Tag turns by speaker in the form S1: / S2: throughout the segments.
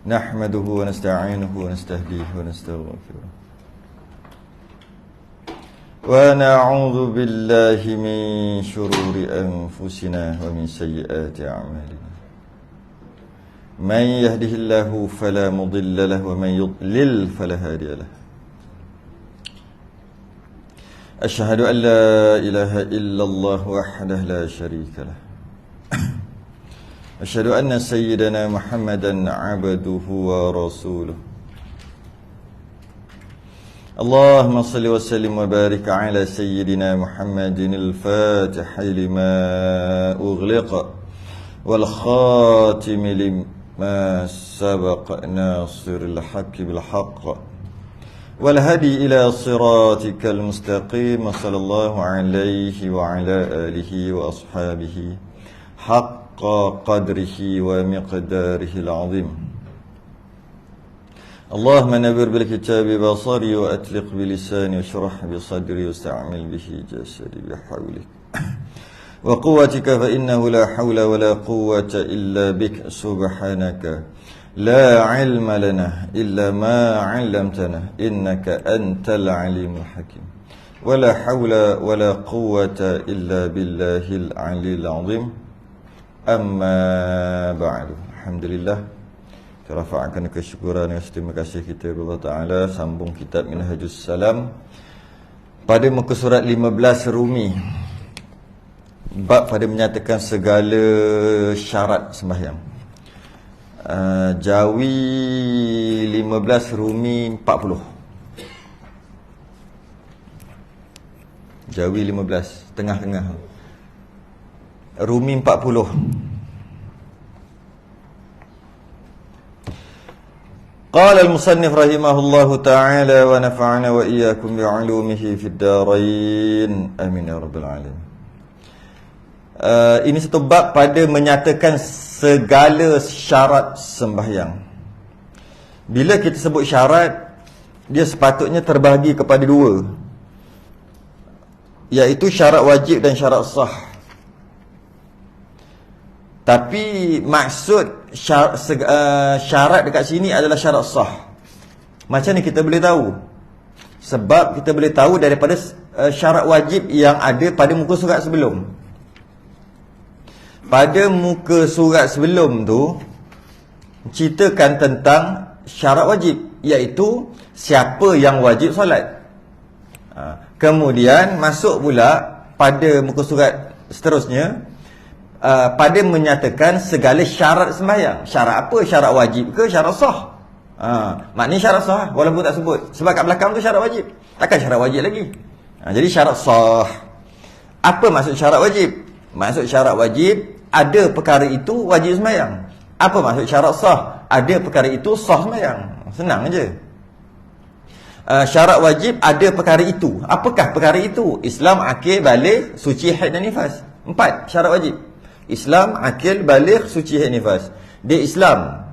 S1: نحمده ونستعينه ونستهديه ونستغفره ونعوذ بالله من شرور أنفسنا ومن سيئات أعمالنا من يهده الله فلا مضل له ومن يضلل فلا هادي له أشهد أن لا إله إلا الله وحده لا شريك له أشهد أن سيدنا محمدا عبده ورسوله اللهم صل وسلم وبارك على سيدنا محمد الفاتح لما أغلق والخاتم لما سبق ناصر الحق بالحق والهدي إلى صراطك المستقيم صلى الله عليه وعلى آله وأصحابه حق قدره ومقداره العظيم اللهم نبر بالكتاب بصري وأتلق بلساني واشرح بصدري واستعمل به جسدي بحولك وقوتك فإنه لا حول ولا قوة إلا بك سبحانك لا علم لنا إلا ما علمتنا إنك أنت العليم الحكيم ولا حول ولا قوة إلا بالله العلي العظيم أما بعد Alhamdulillah, kita rafa'kan kesyukuran dan terima kasih kita kepada Allah Ta'ala. Sambung kitab Minhajus Salam pada muka surat 15 Rumi, bab pada menyatakan segala syarat sembahyang. Jawi 15, Rumi 40. Jawi 15, tengah-tengah. Rumi 40. قال المصنف رحمه الله تعالى ونفعنا وإياكم بعلومه في الدارين آمين يا رب العالمين. Ini satu bab pada menyatakan segala syarat sembahyang. Bila kita sebut syarat, dia sepatutnya terbahagi kepada dua, iaitu syarat wajib dan syarat sah. Tapi maksud syarat dekat sini adalah syarat sah. Macam ni kita boleh tahu? Sebab kita boleh tahu daripada syarat wajib yang ada pada muka surat sebelum. Pada muka surat sebelum tu ceritakan tentang syarat wajib, iaitu siapa yang wajib solat. Kemudian masuk pula pada muka surat seterusnya, pada menyatakan segala syarat sembahyang. Syarat apa? Syarat wajib ke syarat sah? Maknanya syarat sah walaupun tak sebut. Sebab kat belakang tu syarat wajib. Takkan syarat wajib lagi. Jadi syarat sah. Apa maksud syarat wajib? Maksud syarat wajib, ada perkara itu wajib sembahyang. Apa maksud syarat sah? Ada perkara itu sah sembahyang. Senang je. Syarat wajib, ada perkara itu. Apakah perkara itu? Islam, akil, baligh, suci, haid dan nifas. 4 syarat wajib. Islam, akil, baligh, suci, haid, nifas. Dia Islam,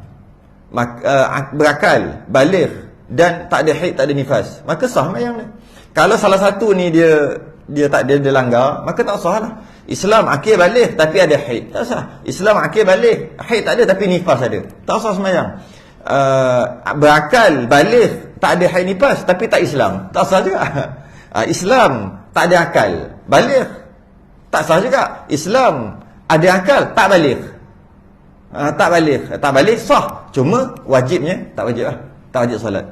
S1: berakal, baligh dan tak ada haid, tak ada nifas, maka sah sembahyang dia. Kalau salah satu ni dia tak dia langgar, maka tak sah lah. Islam, akil, baligh tapi ada haid, tak sah. Islam, akil, baligh, haid tak ada tapi nifas ada, tak sah sembahyang. Berakal, baligh, tak ada haid, nifas tapi tak Islam, tak sah juga. Islam, tak ada akal, baligh, tak sah juga. Islam, ada akal, tak baligh. Tak baligh sah, cuma wajibnya tak wajib lah. Tak wajib solat.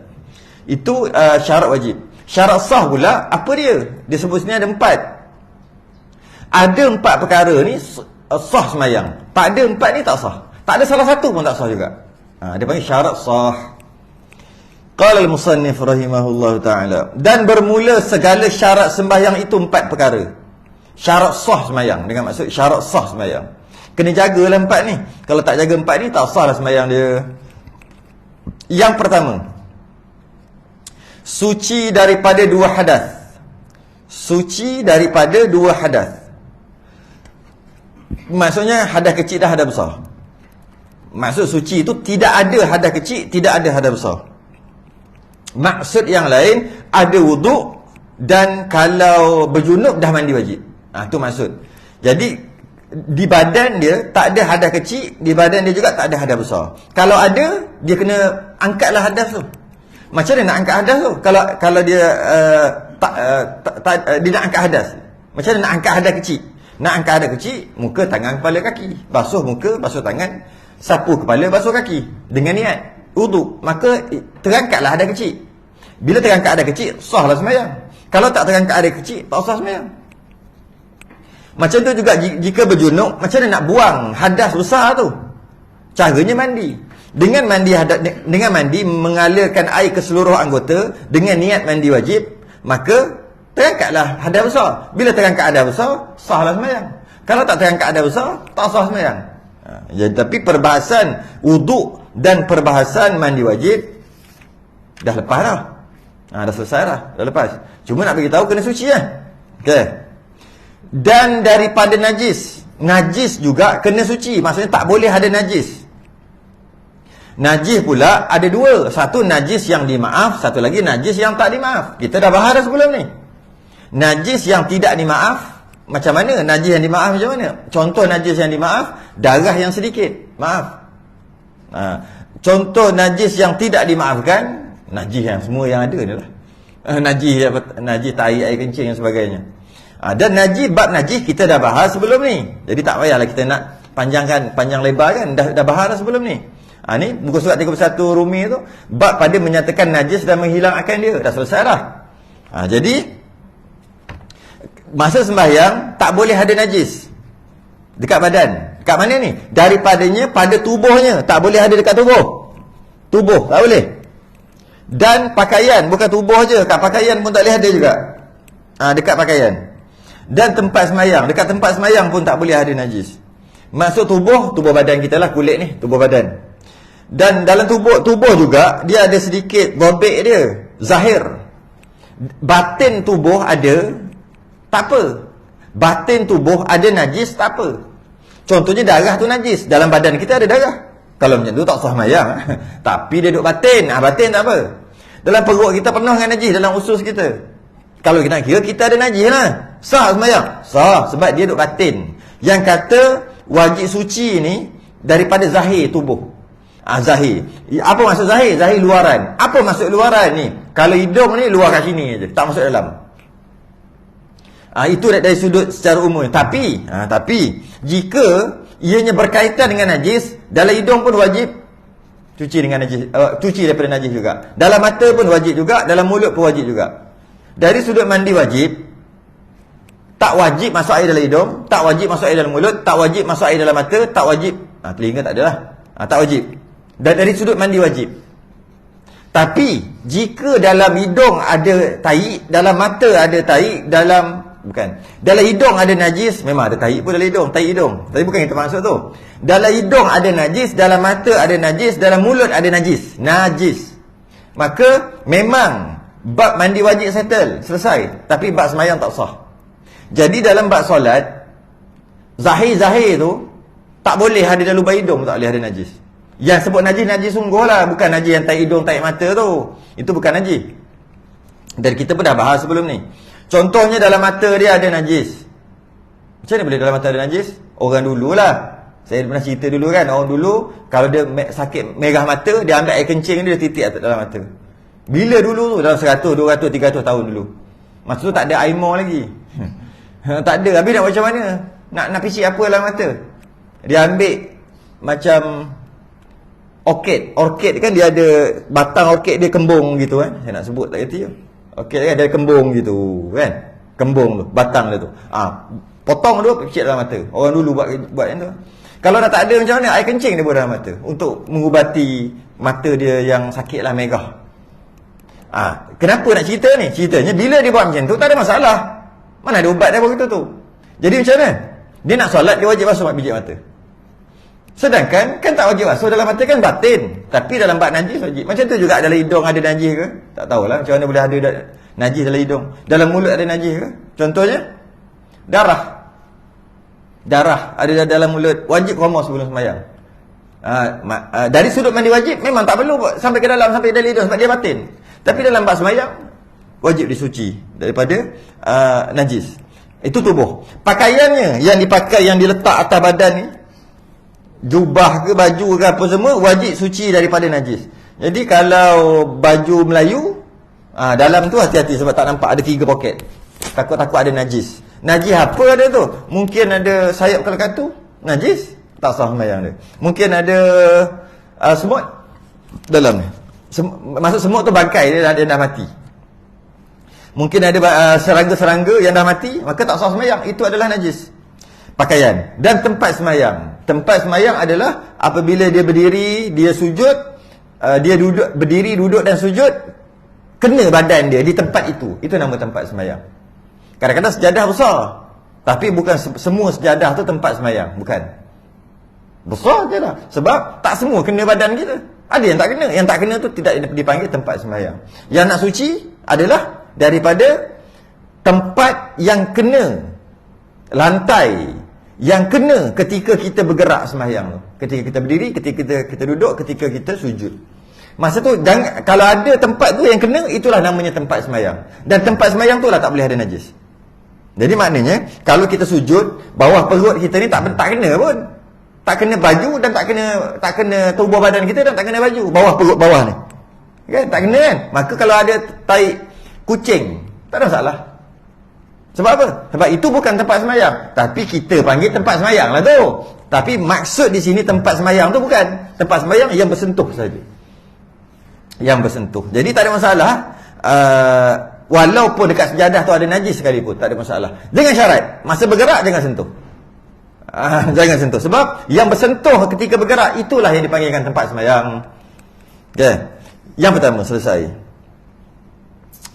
S1: Itu syarat wajib. Syarat sah pula, apa dia? Dia sebut sini ada 4. Ada 4 perkara ni sah sembahyang. Tak ada 4 ni tak sah. Tak ada salah satu pun tak sah juga. Dia panggil syarat sah. Qala al-musannif rahimahullahu ta'ala, dan bermula segala syarat sembahyang itu 4 perkara. Syarat sah sembahyang, dengan maksud syarat sah sembahyang. Kena jagalah 4 ni. Kalau tak jaga 4 ni, tak sah lah sembahyang dia. Yang pertama, suci daripada 2 hadas. Suci daripada 2 hadas. Maksudnya hadas kecil dan hadas besar. Maksud suci itu tidak ada hadas kecil, tidak ada hadas besar. Maksud yang lain, ada wuduk dan kalau berjunub dah mandi wajib. Itu maksud. Jadi di badan dia tak ada hadas kecil, di badan dia juga tak ada hadas besar. Kalau ada, dia kena angkatlah hadas tu. Macam mana nak angkat hadas tu? Kalau dia dia nak angkat hadas. Macam mana nak angkat hadas kecil? Nak angkat hadas kecil, muka, tangan, kepala, kaki. Basuh muka, basuh tangan, sapu kepala, basuh kaki. Dengan niat wuduk, maka terangkatlah hadas kecil. Bila terangkat hadas kecil, sahlah sembahyang. Kalau tak terangkat hadas kecil, tak usah sembahyang. Macam tu juga jika berjunub, macam mana nak buang hadas besar tu? Caranya mandi. Dengan mandi mengalirkan air ke seluruh anggota dengan niat mandi wajib, maka terangkatlah hadas besar. Bila terangkat hadas besar, sahlah sembahyang. Kalau tak terangkat hadas besar, tak sah sembahyang. Jadi, tapi perbahasan wuduk dan perbahasan mandi wajib dah lepas dah. Dah selesai dah lepas. Cuma nak bagi tahu kena suci lah. Okey. Dan daripada najis juga kena suci. Maksudnya tak boleh ada najis. Najis pula ada dua. Satu najis yang dimaaf, satu lagi najis yang tak dimaaf. Kita dah bahas dah sebelum ni. Najis yang tidak dimaaf macam mana? Najis yang dimaaf macam mana? Contoh najis yang dimaaf, darah yang sedikit, maaf. Contoh najis yang tidak dimaafkan, najis yang semua yang ada ni lah. Najis tai, air kencing dan sebagainya. Dan bab najis kita dah bahas sebelum ni. Jadi tak payahlah kita nak panjang lebar kan. Dah bahas dah sebelum ni. Ni muka surat 31 Rumi tu, bab pada menyatakan najis dan menghilangkan dia. Dah selesai dah. Jadi masa sembahyang tak boleh ada najis dekat badan. Dekat mana ni? Daripadanya pada tubuhnya. Tak boleh ada dekat tubuh. Tubuh tak boleh. Dan pakaian, bukan tubuh je, kat pakaian pun tak boleh ada juga. Dekat pakaian. Dan tempat sembahyang, dekat tempat sembahyang pun tak boleh ada najis. Maksud tubuh badan kita lah, kulit ni, tubuh badan. Dan dalam tubuh juga dia ada sedikit gobek dia, zahir. Batin tubuh ada, tak apa. Batin tubuh ada najis, tak apa. Contohnya darah tu najis. Dalam badan kita ada darah. Kalau macam tu tak sah sembahyang. Tapi dia duduk batin. Batin tak apa. Dalam perut kita penuh dengan najis, dalam usus kita. Kalau kita nak kira, kita ada najis lah. Sah sembahyang? Sah, sebab dia duduk batin. Yang kata wajib suci ni daripada zahir tubuh. Zahir. Apa maksud zahir? Zahir luaran. Apa maksud luaran ni? Kalau hidung ni luar kat sini je, tak masuk dalam. Itu dari sudut secara umum. Tapi jika ianya berkaitan dengan najis, dalam hidung pun wajib cuci dengan najis, cuci daripada najis juga. Dalam mata pun wajib juga, dalam mulut pun wajib juga. Dari sudut mandi wajib, tak wajib masuk air dalam hidung, tak wajib masuk air dalam mulut, tak wajib masuk air dalam mata, tak wajib telinga tak adalah. Tak wajib. Dan dari sudut mandi wajib. Tapi jika dalam hidung ada tai, dalam mata ada tai, dalam hidung ada najis, memang ada tai pun dalam hidung, tai hidung. Tapi bukan kita maksud tu. Dalam hidung ada najis, dalam mata ada najis, dalam mulut ada najis. Maka memang bab mandi wajib settle, selesai. Tapi bab sembahyang tak sah. Jadi dalam bab solat, zahir tu tak boleh ada dalam lubang hidung, tak boleh ada najis. Yang sebut najis sungguh lah, bukan najis yang tai hidung, tai mata tu. Itu bukan najis. Dan kita pun dah bahas sebelum ni. Contohnya dalam mata dia ada najis. Macam mana boleh dalam mata ada najis? Orang dululah. Saya pernah cerita dulu kan, orang dulu kalau dia sakit merah mata, dia ambil air kencing dia titik dalam mata. Bila dulu tu? Dalam 100, 200, 300 tahun dulu. Masa tu tak ada aimor lagi. Tak ada. Habis nak macam mana? Nak pisik apa dalam mata? Dia ambil macam orkid kan, dia ada batang orkid dia kembung gitu kan. Saya nak sebut tak kerti je. Orkid kan dia kembung gitu kan. Kembung tu, batang dia tu. Potong dulu, pisik dalam mata. Orang dulu buat yang tu. Kalau dah tak ada macam mana, air kencing dia buat dalam mata untuk mengubati mata dia yang sakit lah, merah. Kenapa nak cerita ni? Ceritanya bila dia buat macam tu tak ada masalah. Mana ada ubat dia buat gitu tu. Jadi macam mana? Dia nak solat, dia wajib basuh biji mata. Sedangkan kan tak wajib basuh dalam mata kan batin. Tapi dalam bab najis wajib. Macam tu juga dalam hidung ada najis ke? Tak tahulah macam mana boleh ada najis dalam hidung. Dalam mulut ada najis ke? Contohnya darah ada dalam mulut, wajib koma sebelum sembahyang. Dari sudut mandi wajib memang tak perlu sampai ke dalam, sampai dalam hidung sebab dia batin. Tapi dalam bab sembahyang wajib disuci daripada najis. Itu tubuh. Pakaiannya yang dipakai, yang diletak atas badan ni, jubah ke baju ke apa semua, wajib suci daripada najis. Jadi kalau baju Melayu, dalam tu hati-hati sebab tak nampak ada 3 poket. Takut-takut ada najis. Najis apa ada tu? Mungkin ada sayap kelekatu, najis, tak sah sembahyang dia. Mungkin ada semut dalam ni. Maksud semut tu bangkai dia dah mati. Mungkin ada serangga-serangga yang dah mati, maka tak sah sembahyang. Itu adalah najis. Pakaian dan tempat sembahyang. Tempat sembahyang adalah apabila dia berdiri, dia sujud, dia duduk, berdiri, duduk dan sujud, kena badan dia di tempat itu. Itu nama tempat sembahyang. Kadang-kadang sejadah besar, tapi bukan semua sejadah tu tempat sembahyang, bukan. Besar je lah. Sebab tak semua kena badan kita. Ada yang tak kena. Yang tak kena tu tidak dipanggil tempat sembahyang. Yang nak suci adalah daripada tempat yang kena, lantai yang kena ketika kita bergerak sembahyang tu. Ketika kita berdiri, ketika kita duduk, ketika kita sujud. Masa tu, kalau ada tempat tu yang kena, itulah namanya tempat sembahyang. Dan tempat sembahyang tu lah tak boleh ada najis. Jadi maknanya, kalau kita sujud, bawah perut kita ni tak kena pun. Tak kena baju dan tak kena tubuh badan kita dan tak kena baju. Bawah perut bawah ni. Kan? Tak kena kan? Maka kalau ada tai kucing, tak ada masalah. Sebab apa? Sebab itu bukan tempat sembahyang. Tapi kita panggil tempat sembahyang lah tu. Tapi maksud di sini tempat sembahyang tu bukan. Tempat sembahyang yang bersentuh saja. Yang bersentuh. Jadi tak ada masalah. Walaupun dekat sejadah tu ada najis sekalipun, tak ada masalah. Dengan syarat, masa bergerak jangan sentuh. Jangan sentuh. Sebab yang bersentuh ketika bergerak, itulah yang dipanggilkan tempat sembahyang. Okay. Yang pertama, selesai.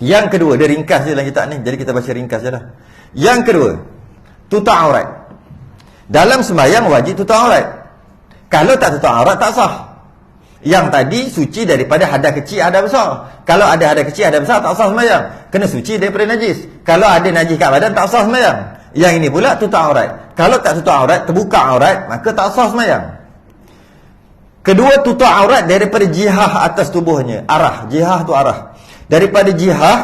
S1: Yang kedua, dia ringkas je dalam kitab ni. Jadi kita baca ringkas je lah. Yang kedua, tutup aurat. Dalam sembahyang wajib tutup aurat. Kalau tak tutup aurat, tak sah. Yang tadi suci daripada hadas kecil, hadas besar. Kalau ada hadas kecil, hadas besar, tak sah sembahyang. Kena suci daripada najis. Kalau ada najis kat badan, tak sah sembahyang. Yang ini pula tutup aurat. Kalau tak tutup aurat, terbuka aurat, maka tak sah sembahyang. Kedua, tutup aurat daripada jihah atas tubuhnya. Arah, jihah tu arah. Daripada jihah,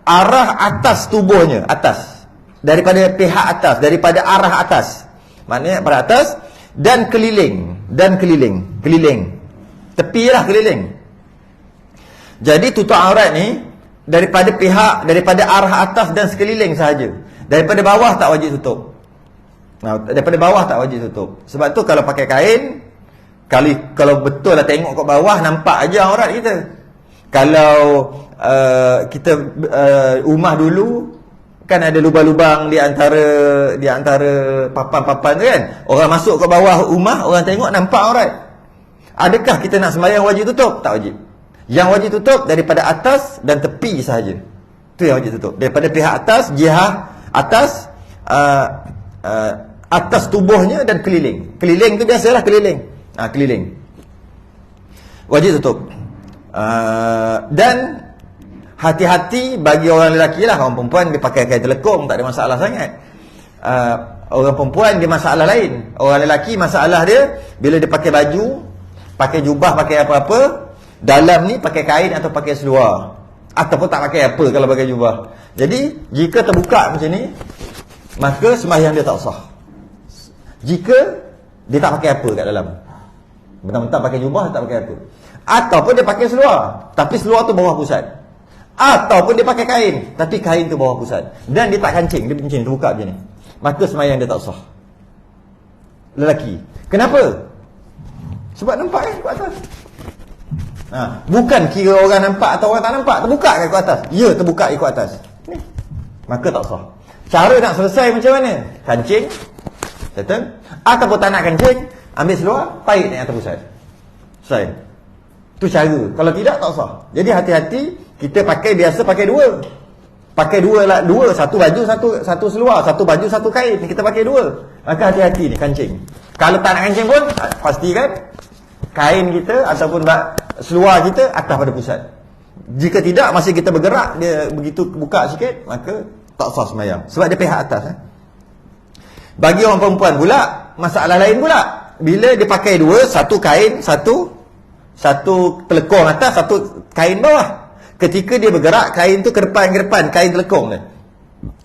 S1: arah atas tubuhnya, atas. Daripada pihak atas, daripada arah atas. Maknanya pada atas dan keliling, keliling. Tepi lah keliling. Jadi tutup aurat ni daripada pihak, daripada arah atas dan sekeliling sahaja. Daripada bawah tak wajib tutup. Daripada bawah tak wajib tutup. Sebab tu kalau pakai kain, kalau betul lah tengok kat bawah, nampak aja aurat kita. Kalau kita rumah dulu kan ada lubang-lubang di antara papan-papan tu kan. Orang masuk ke bawah rumah, orang tengok nampak aurat. Adakah kita nak sembahyang wajib tutup? Tak wajib. Yang wajib tutup daripada atas dan tepi sahaja. Itu yang wajib tutup. Daripada pihak atas, jihah atas, atas tubuhnya dan keliling. Keliling tu biasalah keliling. Keliling. Wajib tutup. Dan hati-hati bagi orang lelaki lah. Orang perempuan dia pakai kain telekung, tak ada masalah sangat. Orang perempuan dia masalah lain. Orang lelaki masalah dia bila dia pakai baju, pakai jubah, pakai apa-apa, dalam ni pakai kain atau pakai seluar, ataupun tak pakai apa kalau pakai jubah. Jadi jika terbuka macam ni, maka sembahyang dia tak sah. Jika dia tak pakai apa kat dalam, bentar-bentar pakai jubah, tak pakai apa. Ataupun dia pakai seluar, tapi seluar tu bawah pusat. Ataupun dia pakai kain, tapi kain tu bawah pusat. Dan dia tak kancing, dia macam ni, terbuka macam ni, maka sembahyang dia tak sah. Lelaki. Kenapa? Sebab nampak kan kat atas. Bukan kira orang nampak atau orang tak nampak, terbuka kan kat atas. Ya, terbuka ikut atas ni, maka tak sah. Cara nak selesai macam mana? Kancing, betul? Ataupun tak nak kancing, ambil seluar, tarik naik atas pusat. Selesai. Tu cara. Kalau tidak, tak sah. Jadi hati-hati. Kita pakai biasa pakai dua. Pakai dua, satu baju, satu seluar, satu baju, satu kain. Kita pakai dua. Maka hati-hati ni kancing. Kalau tak nak kancing pun, pastikan kain kita ataupun seluar kita atas pada pusat. Jika tidak, masih kita bergerak, dia begitu buka sikit, maka tak sah sembahyang. Sebab dia pihak atas. Bagi orang perempuan pula, masalah lain pula. Bila dia pakai dua, satu kain, satu telekung atas, satu kain bawah. Ketika dia bergerak, kain tu ke depan, kain telekung ni.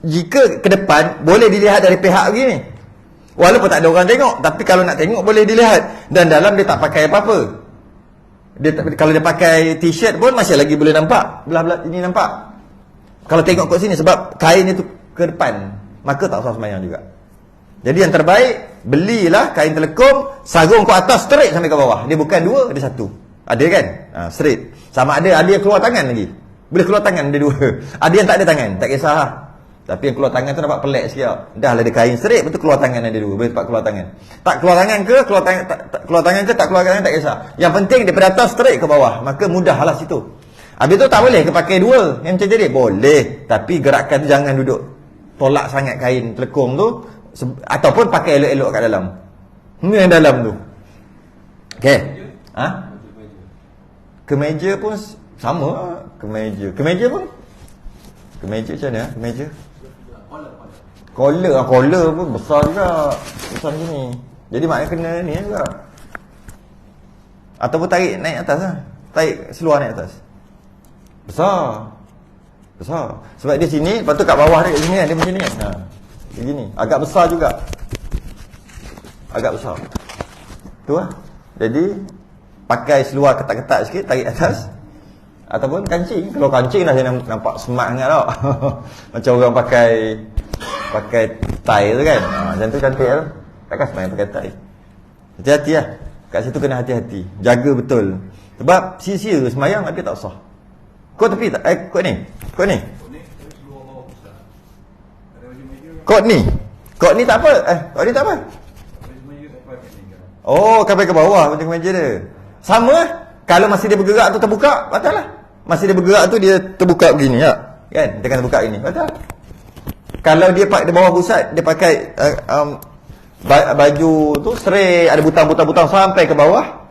S1: jika ke depan boleh dilihat dari pihak begini. Walaupun tak ada orang tengok, tapi kalau nak tengok boleh dilihat. Dan dalam dia tak pakai apa-apa. Kalau dia pakai t-shirt pun masih lagi boleh nampak. Belah-belah ini nampak. Kalau tengok kat sini sebab kain itu ke depan, maka tak sah sembahyang juga. Jadi yang terbaik, belilah kain telekom, sarung ke atas straight sampai ke bawah. Dia bukan dua, dia satu. Ada kan? Straight. Sama ada yang keluar tangan lagi. Boleh keluar tangan dia dua. Ada yang tak ada tangan, tak kisah lah. Tapi yang keluar tangan tu nampak pelik sikit. Dah lah ada kain straight, betul keluar tangan ada dua. Boleh tempat keluar tangan. Tak keluar tangan ke, keluar tangan ke, tak keluar tangan tak kisah. Yang penting daripada atas straight ke bawah. Maka mudahlah situ. Habis tu tak boleh ke pakai dua yang macam jadi? Boleh. Tapi gerakan tu jangan duduk tolak sangat kain telekom tu. Ataupun pakai elok-elok kat dalam. Ini yang dalam tu. Okey. Kemeja pun sama. Kemeja pun. Kemeja macam mana? Kemeja. Collar pun besar juga. Besar macam ni. Jadi maknanya kena ni juga. Ataupun tarik naik atas lah. Tarik seluar naik atas. Besar. Sebab dia sini, lepas tu kat bawah dia kat sini kan. Dia macam ni kan. Begini. Agak besar juga. Agak besar. Tu lah. Jadi pakai seluar ketat-ketat sikit, tarik atas. Ataupun kancing. Kalau kancing dah saya nampak smart sangat tau. Macam orang pakai tie tu kan. Macam tu cantik lah. Takkan semayang pakai tie. Hati-hati lah. Kat situ kena hati-hati. Jaga betul. Sebab sia-sia semayang tapi tak sah. Kau tepi tak? Kau ni. Kau ni tak apa. Kau ni tak apa. Oh, sampai ke bawah macam meja dia. Sama. Kalau masih dia bergerak tu terbuka, batal lah. Masih dia bergerak tu dia terbuka begini ya. Kan? Dia kena buka ini. Batal. Kalau dia pakai di bawah pusat, dia pakai baju tu straight, ada butang-butang sampai ke bawah.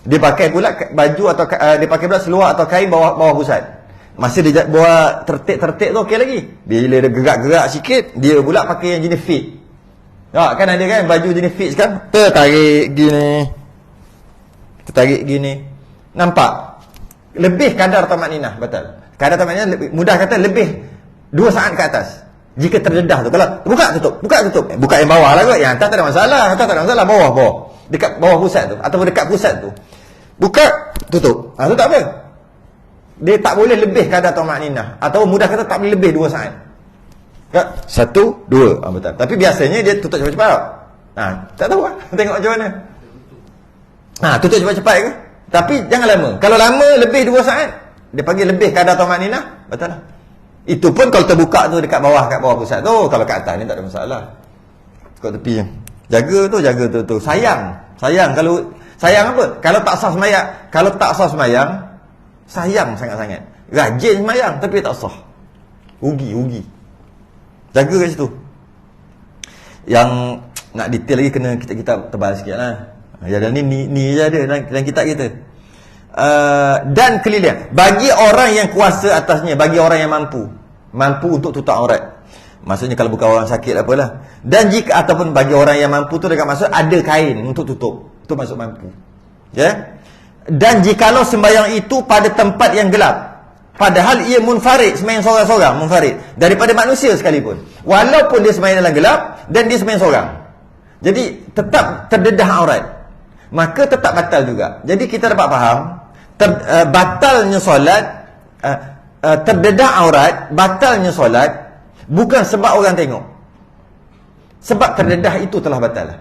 S1: Dia pakai pula baju atau dia pakai pula seluar atau kain bawah pusat. Masih dia buat tertik-tertik tu okey lagi. Bila dia gerak-gerak sikit, dia pula pakai yang jenis fit. Kan ada kan baju jenis fit kan? Tertarik gini. Nampak? Lebih kadar tamakninah, betul. Kadar tamakninah mudah kata lebih 2 saat ke atas. Jika terdedah tu. Kalau buka tutup. Buka yang bawah lah kot. Yang atas tak ada masalah. Bawah. Dekat bawah pusat tu ataupun dekat pusat tu. Buka, tutup. Tu tak apa. Dia tak boleh lebih kadar tamakninah atau mudah kata tak boleh lebih 2 saat. 1, 2. Betul. Tapi biasanya dia tutup cepat-cepat. Tak tahu lah. Tengok macam mana. Tutup cepat-cepat ke? Tapi jangan lama. Kalau lama lebih 2 saat, dia panggil lebih kadar tamakninah. Betul lah. Itu pun kalau terbuka tu dekat bawah pusat tu. Kalau kat atas ni tak ada masalah. Kat tepi. Jaga tu. Sayang kalau sayang apa? Kalau tak sah semayang, sayang sangat-sangat. Rajin semayang tapi tak sah. Rugi. Jaga kat situ. Yang nak detail lagi kena kita tebal sikitlah. Ya dan ni je ada dalam kitab kita. Dan keliling bagi orang yang kuasa atasnya, bagi orang yang mampu untuk tutup aurat. Maksudnya kalau bukan orang sakit apalah. Dan jika ataupun bagi orang yang mampu tu dekat maksud ada kain untuk tutup. Itu maksud mampu. Ya. Dan jikalau sembahyang itu pada tempat yang gelap, padahal ia munfarid, sembahyang seorang-seorang, munfarid daripada manusia sekalipun. Walaupun dia sembahyang dalam gelap dan dia sembahyang seorang. Jadi tetap terdedah aurat. Maka tetap batal juga. Jadi kita dapat faham batalnya solat, terdedah aurat, batalnya solat bukan sebab orang tengok. Sebab terdedah itu telah batal.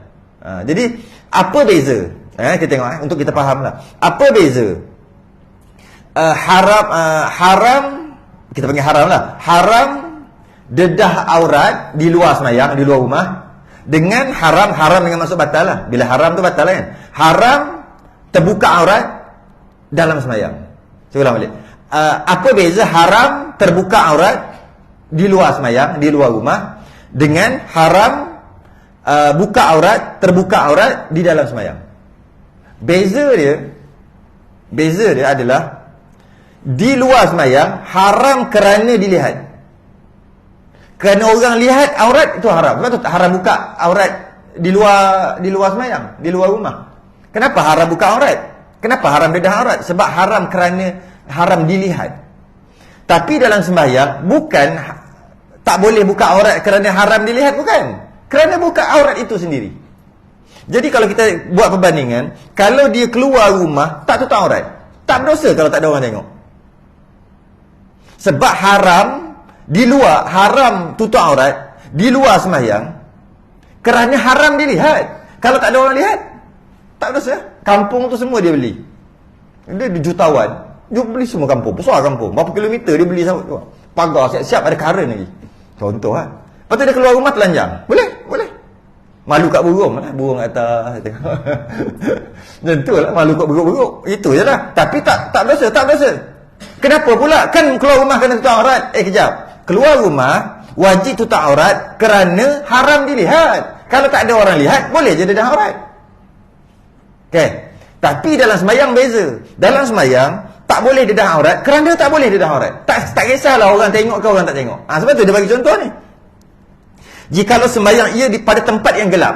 S1: Jadi apa beza? Kita tengok untuk kita fahamlah. Apa beza? Haram kita panggil haram lah. Haram dedah aurat di luar semayang, di luar rumah, dengan haram dengan maksud batal lah. Bila haram tu batal kan. Haram terbuka aurat dalam semayang. Saya ulang balik. Apa beza haram terbuka aurat di luar semayang, di luar rumah, dengan haram terbuka aurat di dalam semayang? Beza dia adalah di luar semayang haram kerana dilihat. Kerana orang lihat aurat itu haram. Sebab tu haram buka aurat di luar semayang, di luar rumah. Kenapa haram buka aurat? Kenapa haram dedah aurat? Sebab haram kerana haram dilihat. Tapi dalam sembahyang bukan tak boleh buka aurat kerana haram dilihat, bukan. Kerana buka aurat itu sendiri. Jadi kalau kita buat perbandingan, kalau dia keluar rumah tak tutup aurat, tak berdosa kalau tak ada orang tengok. Sebab haram di luar, haram tutup aurat di luar sembahyang kerana haram dilihat. Kalau tak ada orang lihat, tak berdosa. Kampung tu semua dia beli. Dia di jutawan. Dia beli semua kampung, besar kampung. Berapa kilometer dia beli sama. Pagar siap-siap, ada karen lagi. Contoh lah. Lepas tu dia keluar rumah telanjang. Boleh? Boleh. Malu kat burung lah. Burung atas. Tentulah malu kat burung-burung. Itu je lah. Tapi tak berdosa, tak berdosa. Kenapa pula? Kan keluar rumah kena tutup aurat. Kejap. Keluar rumah, wajib tutup aurat kerana haram dilihat. Kalau tak ada orang lihat, boleh je dedah aurat. Okay. Tapi dalam sembahyang beza. Dalam sembahyang, tak boleh dedah aurat kerana tak boleh dedah aurat. Tak kisahlah orang tengok ke orang tak tengok. Sebab tu dia bagi contoh ni. Jikalau sembahyang ia pada tempat yang gelap,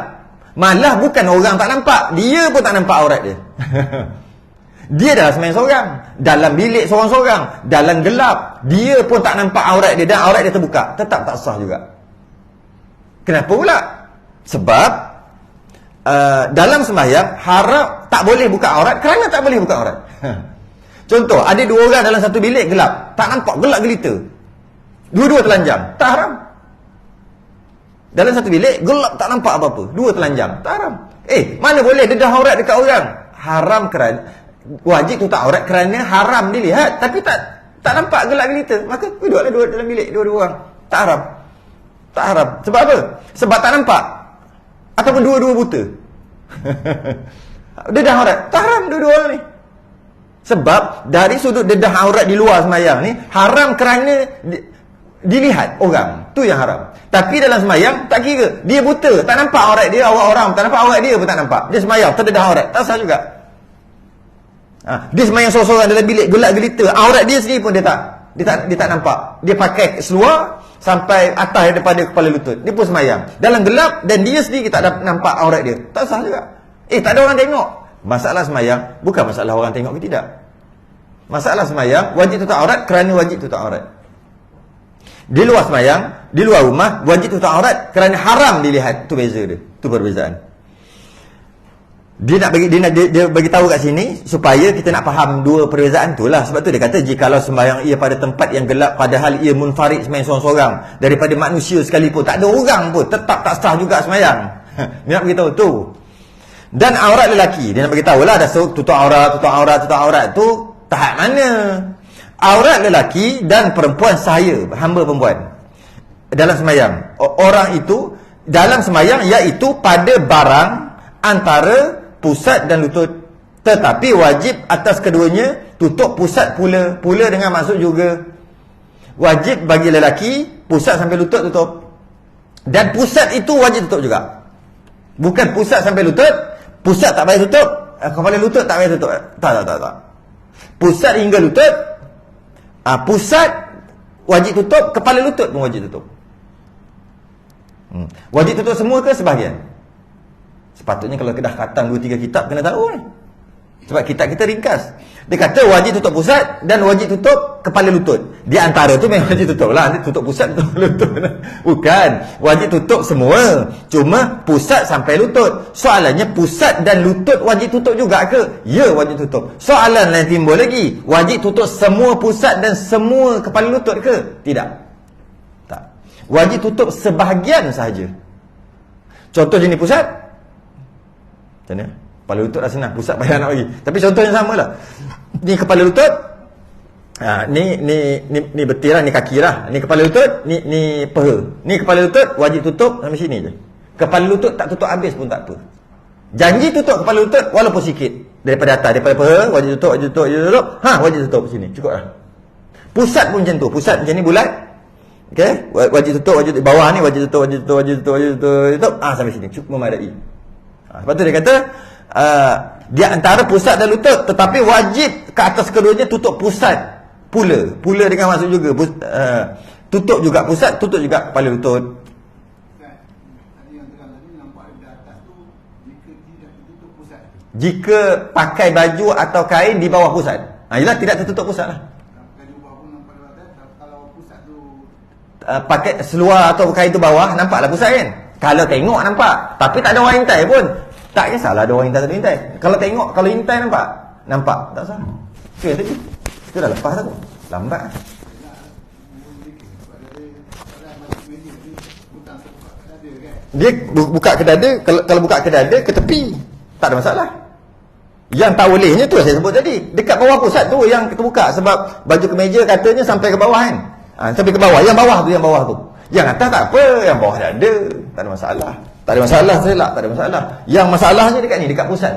S1: malah bukan orang tak nampak, dia pun tak nampak aurat dia. Dia dah sembahyang seorang, dalam bilik seorang-seorang, dalam gelap, dia pun tak nampak aurat dia dan aurat dia terbuka, tetap tak sah juga. Kenapa pula? Sebab dalam sembahyang haram tak boleh buka aurat kerana tak boleh buka aurat. Contoh, ada dua orang dalam satu bilik gelap, tak nampak, gelap gelita, dua-dua telanjang, tak haram. Dalam satu bilik gelap, tak nampak apa-apa, dua telanjang, tak haram. Mana boleh dedah aurat dekat orang? Haram kerana wajib tutup aurat kerana haram dilihat, tapi tak nampak gelap gelita, maka duduklah dua dalam bilik dua-dua orang. Tak haram. Tak haram. Sebab apa? Sebab tak nampak. Ataupun dua-dua buta. Dedah aurat tak haram dua-dua orang ni. Sebab dari sudut dedah aurat di luar sembahyang ni haram kerana dilihat orang. Tu yang haram. Tapi dalam sembahyang tak kira. Dia buta, tak nampak aurat dia, aurat orang tak nampak, aurat dia pun tak nampak. Dia sembahyang terdedah aurat, tak sah juga. Dia sembahyang sorang-sorang dalam bilik gelap gelita, aurat dia sendiri pun dia tak nampak. Dia pakai seluar sampai atas daripada kepala lutut. Dia pun sembahyang dalam gelap dan dia sendiri tak nampak aurat dia. Tak sah juga. Tak ada orang tengok. Masalah sembahyang bukan masalah orang tengok ke tidak. Masalah sembahyang wajib tutup aurat kerana wajib tutup aurat. Di luar sembahyang, di luar rumah wajib tutup aurat kerana haram dilihat. Tu beza dia. Tu perbezaan. Dia bagi tahu kat sini supaya kita nak faham dua perbezaan tu lah. Sebab tu dia kata jikalau sembahyang ia pada tempat yang gelap padahal ia munfarid sembahyang seorang-seorang daripada manusia sekalipun, tak ada orang pun, tetap tak sah juga sembahyang. Dia nak beritahu tu. Dan aurat lelaki, dia nak bagi tahulah dah tutup aurat tu tahap mana. Aurat lelaki dan perempuan sahaya, hamba perempuan dalam sembahyang. Orang itu dalam sembahyang iaitu pada barang antara pusat dan lutut, tetapi wajib atas keduanya tutup pusat pula. Pula dengan maksud juga wajib bagi lelaki pusat sampai lutut tutup, dan pusat itu wajib tutup juga. Bukan pusat sampai lutut, pusat tak payah tutup, kepala lutut tak payah tutup. Tak. Pusat hingga lutut, pusat wajib tutup, kepala lutut pun wajib tutup. Wajib tutup semua ke sebahagian? Sepatutnya kalau dah khatam 2-3 kitab kena tahu ni. Sebab kitab kita ringkas. Dia kata wajib tutup pusat dan wajib tutup kepala lutut. Di antara tu memang wajib tutup lah. Dia tutup pusat, tutup lutut. Bukan. Wajib tutup semua. Cuma pusat sampai lutut. Soalannya pusat dan lutut wajib tutup juga ke? Ya, wajib tutup. Soalan lain timbul lagi. Wajib tutup semua pusat dan semua kepala lutut ke? Tidak. Tak. Wajib tutup sebahagian sahaja. Contoh jenis pusat. Macam mana? Kepala lutut dah senang, pusat payah nak bagi. Tapi contoh yang sama lah. Ni kepala lutut, ni betir lah, ni kaki lah. Ni kepala lutut, ni peha. Ni kepala lutut wajib tutup sampai sini je. Kepala lutut tak tutup habis pun tak apa. Janji tutup kepala lutut walaupun sikit. Daripada atas, daripada peha wajib tutup. Wajib tutup sini, cukup lah. Pusat pun macam tu. Pusat macam ni bulat. Okay? Wajib tutup, bawah ni wajib tutup. Sampai sini cukup memadai. Sebab tu dia kata dia antara pusat dan lutut, tetapi wajib ke atas keduanya tutup pusat pula. Pula dengan maksud juga tutup juga pusat, tutup juga kepala lutut. Jika pakai baju atau kain di bawah pusat, ialah tidak tertutup pusat lah. pakai seluar atau kain tu bawah, nampaklah pusat kan. Kalau tengok nampak, tapi tak ada orang intai pun, tak kisahlah ada orang intai tak ada intai. Kalau tengok, kalau intai nampak tak salah. Tu yang tadi kita dah lepas dah tu, lambat. Dia buka ke dada. Kalau buka ke dada, ke tepi, tak ada masalah. Yang tak bolehnya tu saya sebut tadi, dekat bawah pusat tu yang kita buka. Sebab baju kemeja katanya sampai ke bawah kan. Sampai ke bawah. Yang bawah tu yang atas tak apa, yang bawah dada tak ada masalah. Tak ada masalah, selak, tak ada masalah. Yang masalahnya dekat ni, dekat pusat.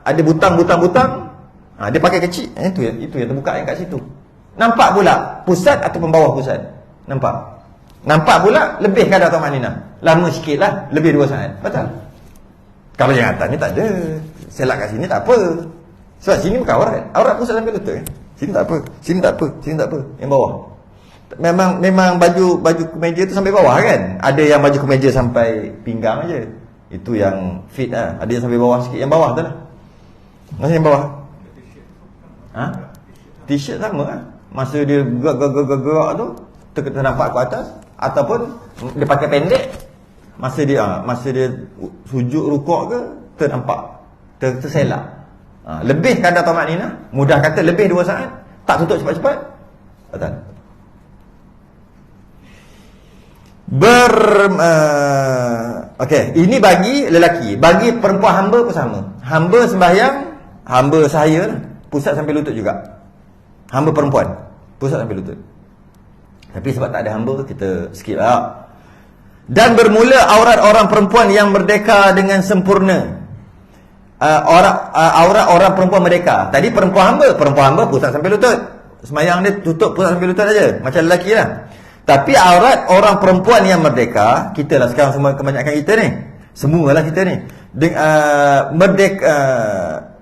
S1: Ada butang. Dia pakai kecil. Itu yang terbuka yang kat situ. Nampak pula pusat ataupun bawah pusat. Nampak pula lebih kadar tamanina. Lama sikit lah, lebih 2 saat. Betul? Kalau yang atas ni tak ada, selak kat sini tak apa. Sebab sini bukan aurat pusat sampai lutut kan? Sini tak apa. Yang bawah memang baju kemeja tu sampai bawah kan. Ada yang baju kemeja sampai pinggang aja, itu yang fit lah. Ada yang sampai bawah sikit. Yang bawah tu lah. Masa yang bawah T-shirt sama lah. Masa dia gerak tu ternampak ke atas, ataupun dia pakai pendek, masa dia sujud rukuk ke ternampak, terselak. Lebih kadar tamanina, mudah kata lebih 2 saat, tak tutup cepat-cepat, betul. Okey, ini bagi lelaki. Bagi perempuan hamba pun sama. Hamba sembahyang, hamba sahaya lah, pusat sampai lutut juga. Hamba perempuan, pusat sampai lutut. Tapi sebab tak ada hamba, kita skip lah. Dan bermula aurat orang perempuan yang merdeka dengan sempurna. Aurat orang perempuan merdeka. Tadi perempuan hamba pusat sampai lutut. Sembahyang dia tutup pusat sampai lutut aja, macam lelaki lah. Tapi aurat orang perempuan yang merdeka, kita lah sekarang semua, kebanyakan kita ni, semualah kita ni,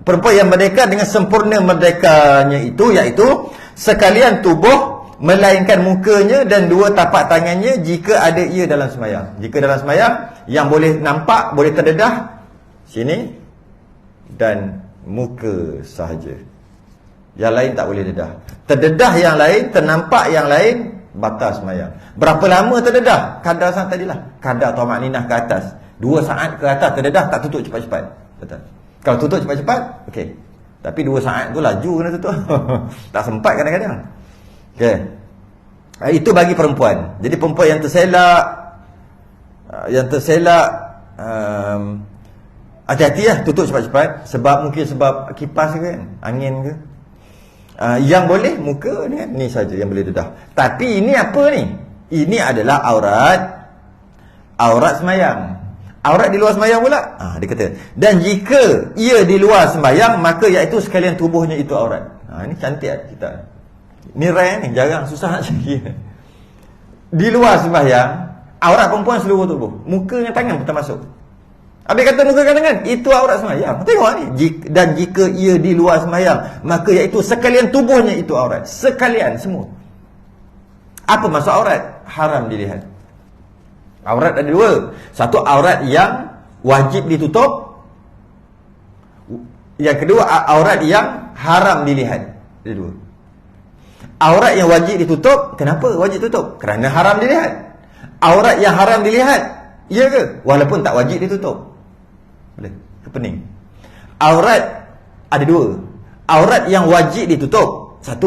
S1: perempuan yang merdeka dengan sempurna merdekanya itu, iaitu sekalian tubuh melainkan mukanya dan 2 tapak tangannya jika ada ia dalam sembahyang. Jika dalam sembahyang, yang boleh nampak, boleh terdedah sini dan muka sahaja. Yang lain tak boleh dedah. Terdedah yang lain, ternampak yang lain, batas sembahyang. Berapa lama terdedah? Kadar saat tadilah, kadar tamakninah ke atas. 2 saat ke atas terdedah, tak tutup cepat-cepat. Betul. Kalau tutup cepat-cepat, okey. Tapi 2 saat tu laju kena tutup. Tak sempat kadang-kadang. Okey. Itu bagi perempuan. Jadi perempuan yang terselak, hati-hati lah, tutup cepat-cepat. Sebab mungkin sebab kipas ke kan, angin ke. Yang boleh muka ni saja yang boleh dedah. Tapi ini apa ni? Ini adalah aurat sembahyang. Aurat di luar sembahyang pula, dia kata, dan jika ia di luar sembahyang, maka iaitu sekalian tubuhnya itu aurat. Ini cantik kita. Ni rare ni, jarang, susah nak cari. Di luar sembahyang, aurat perempuan seluruh tubuh, muka dengan tangan pun termasuk. Habis kata muka dengan tangan, itu aurat sembahyang. Tengok ni. Dan jika ia di luar sembahyang, maka iaitu sekalian tubuhnya itu aurat. Sekalian, semua. Apa maksud aurat? Haram dilihat. Aurat ada 2. Satu, aurat yang wajib ditutup. Yang kedua, aurat yang haram dilihat. Ada 2. Aurat yang wajib ditutup, kenapa wajib tutup? Kerana haram dilihat. Aurat yang haram dilihat, iya ke? Walaupun tak wajib ditutup, boleh ke pening. Aurat ada 2. Aurat yang wajib ditutup, 1.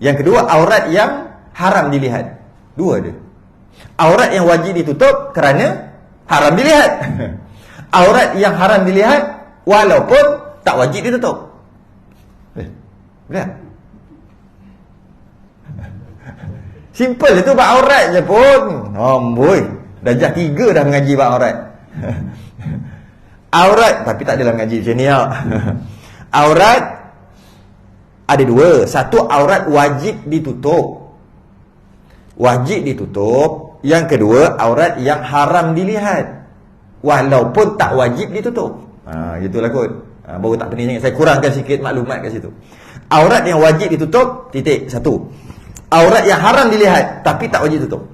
S1: Yang kedua, aurat yang haram dilihat, 2 ada. Aurat yang wajib ditutup kerana haram dilihat. Aurat yang haram dilihat walaupun tak wajib ditutup. Boleh? Simple itu bab aurat je pun. Amboi, darjah 3 dah mengaji bab aurat. Aurat, tapi tak dalam ngaji macam ni ya. Aurat ada 2. Satu, aurat wajib ditutup. Wajib ditutup. Yang kedua, aurat yang haram dilihat walaupun tak wajib ditutup. Gitulah kot. Baru tak pening sangat. Saya kurangkan sikit maklumat kat situ. Aurat yang wajib ditutup, titik, 1. Aurat yang haram dilihat tapi tak wajib tutup.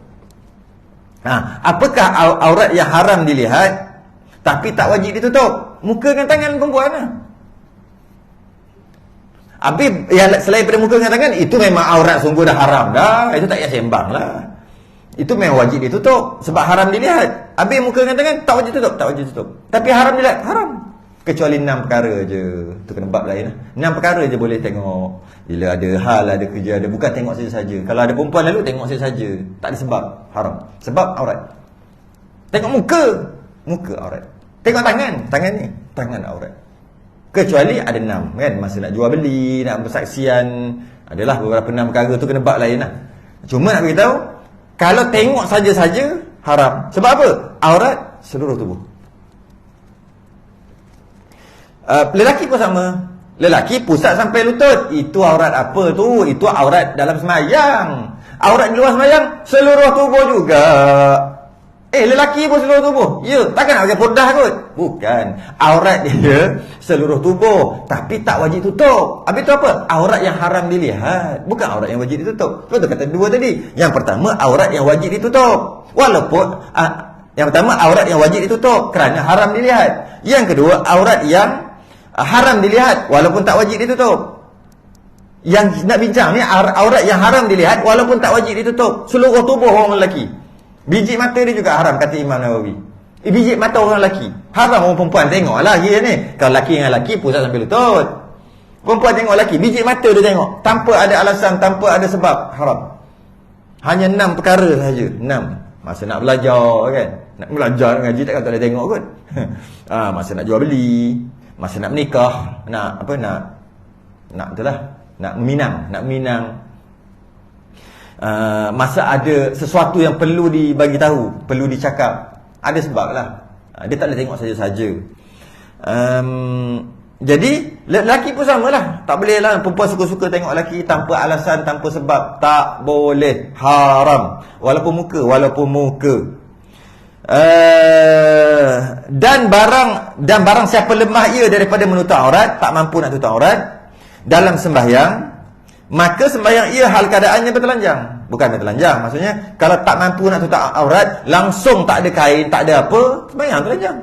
S1: Apakah aurat yang haram dilihat tapi tak wajib ditutup? Muka dengan tangan perempuan lah. Habis yang selain daripada muka dengan tangan, itu memang aurat sungguh dah haram dah. Itu tak payah sembang lah. Itu memang wajib ditutup sebab haram dilihat. Habis muka dengan tangan tak wajib tutup, tak wajib tutup. Tapi haram dilihat, haram. Kecuali 6 perkara je. Tu kena bab lain lah. 6 perkara je boleh tengok. Bila ada hal, ada kerja, ada, bukan tengok saja-saja. Kalau ada perempuan lalu tengok saja-saja. Tak ada sebab, haram. Sebab aurat. Tengok muka, muka aurat. Tengok tangan, tangan ni, tangan aurat. Kecuali ada 6 kan, masa nak jual beli, nak bersaksian, adalah beberapa 6 perkara tu kena bab lain lah. Cuma nak beritahu, kalau tengok saja-saja haram. Sebab apa? Aurat seluruh tubuh. Lelaki pun sama. Lelaki pusat sampai lutut. Itu aurat apa tu? Itu aurat dalam semayang. Aurat di luar semayang seluruh tubuh juga. Lelaki pun seluruh tubuh. Ya, takkan nak pakai pordah kot? Bukan. Aurat dia seluruh tubuh, tapi tak wajib tutup. Habis tu apa? Aurat yang haram dilihat, bukan aurat yang wajib ditutup. Betul kata dua tadi. Yang pertama aurat yang wajib ditutup. Walaupun yang pertama aurat yang wajib ditutup kerana haram dilihat. Yang kedua aurat yang haram dilihat walaupun tak wajib ditutup. Yang nak bincang ni aurat yang haram dilihat walaupun tak wajib ditutup. Seluruh tubuh orang lelaki. Biji mata dia juga haram kata Imam Nawawi. Biji mata orang lelaki haram, orang perempuan tengoklah dia ni. Kalau lelaki dengan lelaki pusat sampai lutut. Perempuan tengok lelaki, biji mata dia tengok tanpa ada alasan, tanpa ada sebab, haram. Hanya 6 perkara saja. 6. Masa nak belajar kan, nak belajar nak ngaji takkan tak boleh tengok kot. Masa nak jual beli, masa nak menikah, nak apa, nak itulah, nak meminang. Masa ada sesuatu yang perlu dibagi tahu, perlu dicakap, ada sebab lah. Dia tak boleh tengok saja-saja. Jadi lelaki pun sama lah. Tak boleh lah perempuan suka-suka tengok lelaki tanpa alasan, tanpa sebab. Tak boleh, haram. Walaupun muka. Dan barang siapa lemah ia daripada menutup aurat, tak mampu nak tutup aurat dalam sembahyang, maka sembahyang ia hal keadaannya bertelanjang. Bukan bertelanjang, maksudnya kalau tak mampu nak tutup aurat, langsung tak ada kain, tak ada apa, sembahyang telanjang.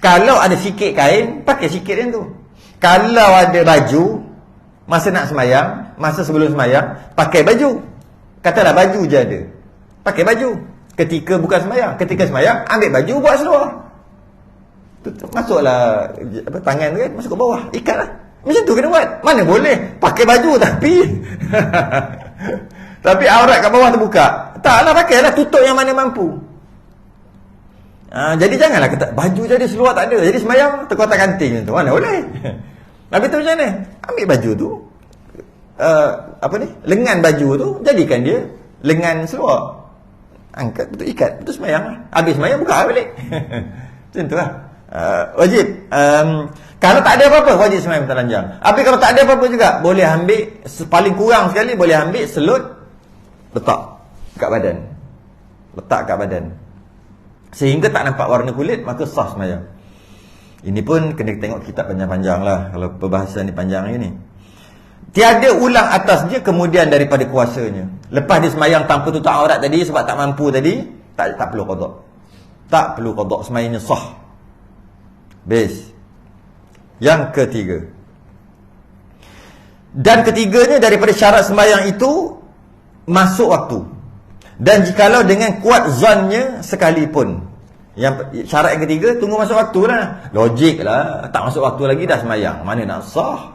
S1: Kalau ada sikit kain, pakai sikit yang tu. Kalau ada baju, masa nak sembahyang, masa sebelum sembahyang, pakai baju. Katalah baju je ada, pakai baju. Ketika bukan sembahyang, ketika sembahyang, ambil baju buat seluar. Masuklah apa, tangan tu kan, masuk ke bawah, ikatlah. Macam tu kena buat. Mana boleh pakai baju tapi tapi aurat kat bawah terbuka. Taklah, pakailah, tutup yang mana mampu. Jadi janganlah kata baju jadi seluar tak ada, jadi sembahyang terkotak kanting tu. Mana boleh. Habis tu macam mana? Ambil baju tu, lengan baju tu, jadikan dia lengan seluar. Angkat, betul ikat, betul sembahyang. Habis sembahyang buka balik. Macam tu lah. Wajib. Kalau tak ada apa-apa, wajib sembahyang telanjang. Tapi kalau tak ada apa-apa juga, boleh ambil, paling kurang sekali boleh ambil selut, letak kat badan. Letak kat badan, sehingga tak nampak warna kulit, maka sah sembahyang. Ini pun kena tengok kitab panjang-panjang lah kalau perbahasan ni panjang ni. Tiada ulang atas dia kemudian daripada kuasanya. Lepas dia sembahyang tanpa tutup aurat tadi sebab tak mampu tadi, tak perlu qada. Tak perlu qada, sembahyangnya sah. Bes. Yang ketiga. Dan ketiganya daripada syarat sembahyang itu masuk waktu. Dan jikalau dengan kuat zannya sekalipun. Yang syarat yang ketiga, tunggu masuk waktu lah. Logik lah, tak masuk waktu lagi dah sembahyang, mana nak sah.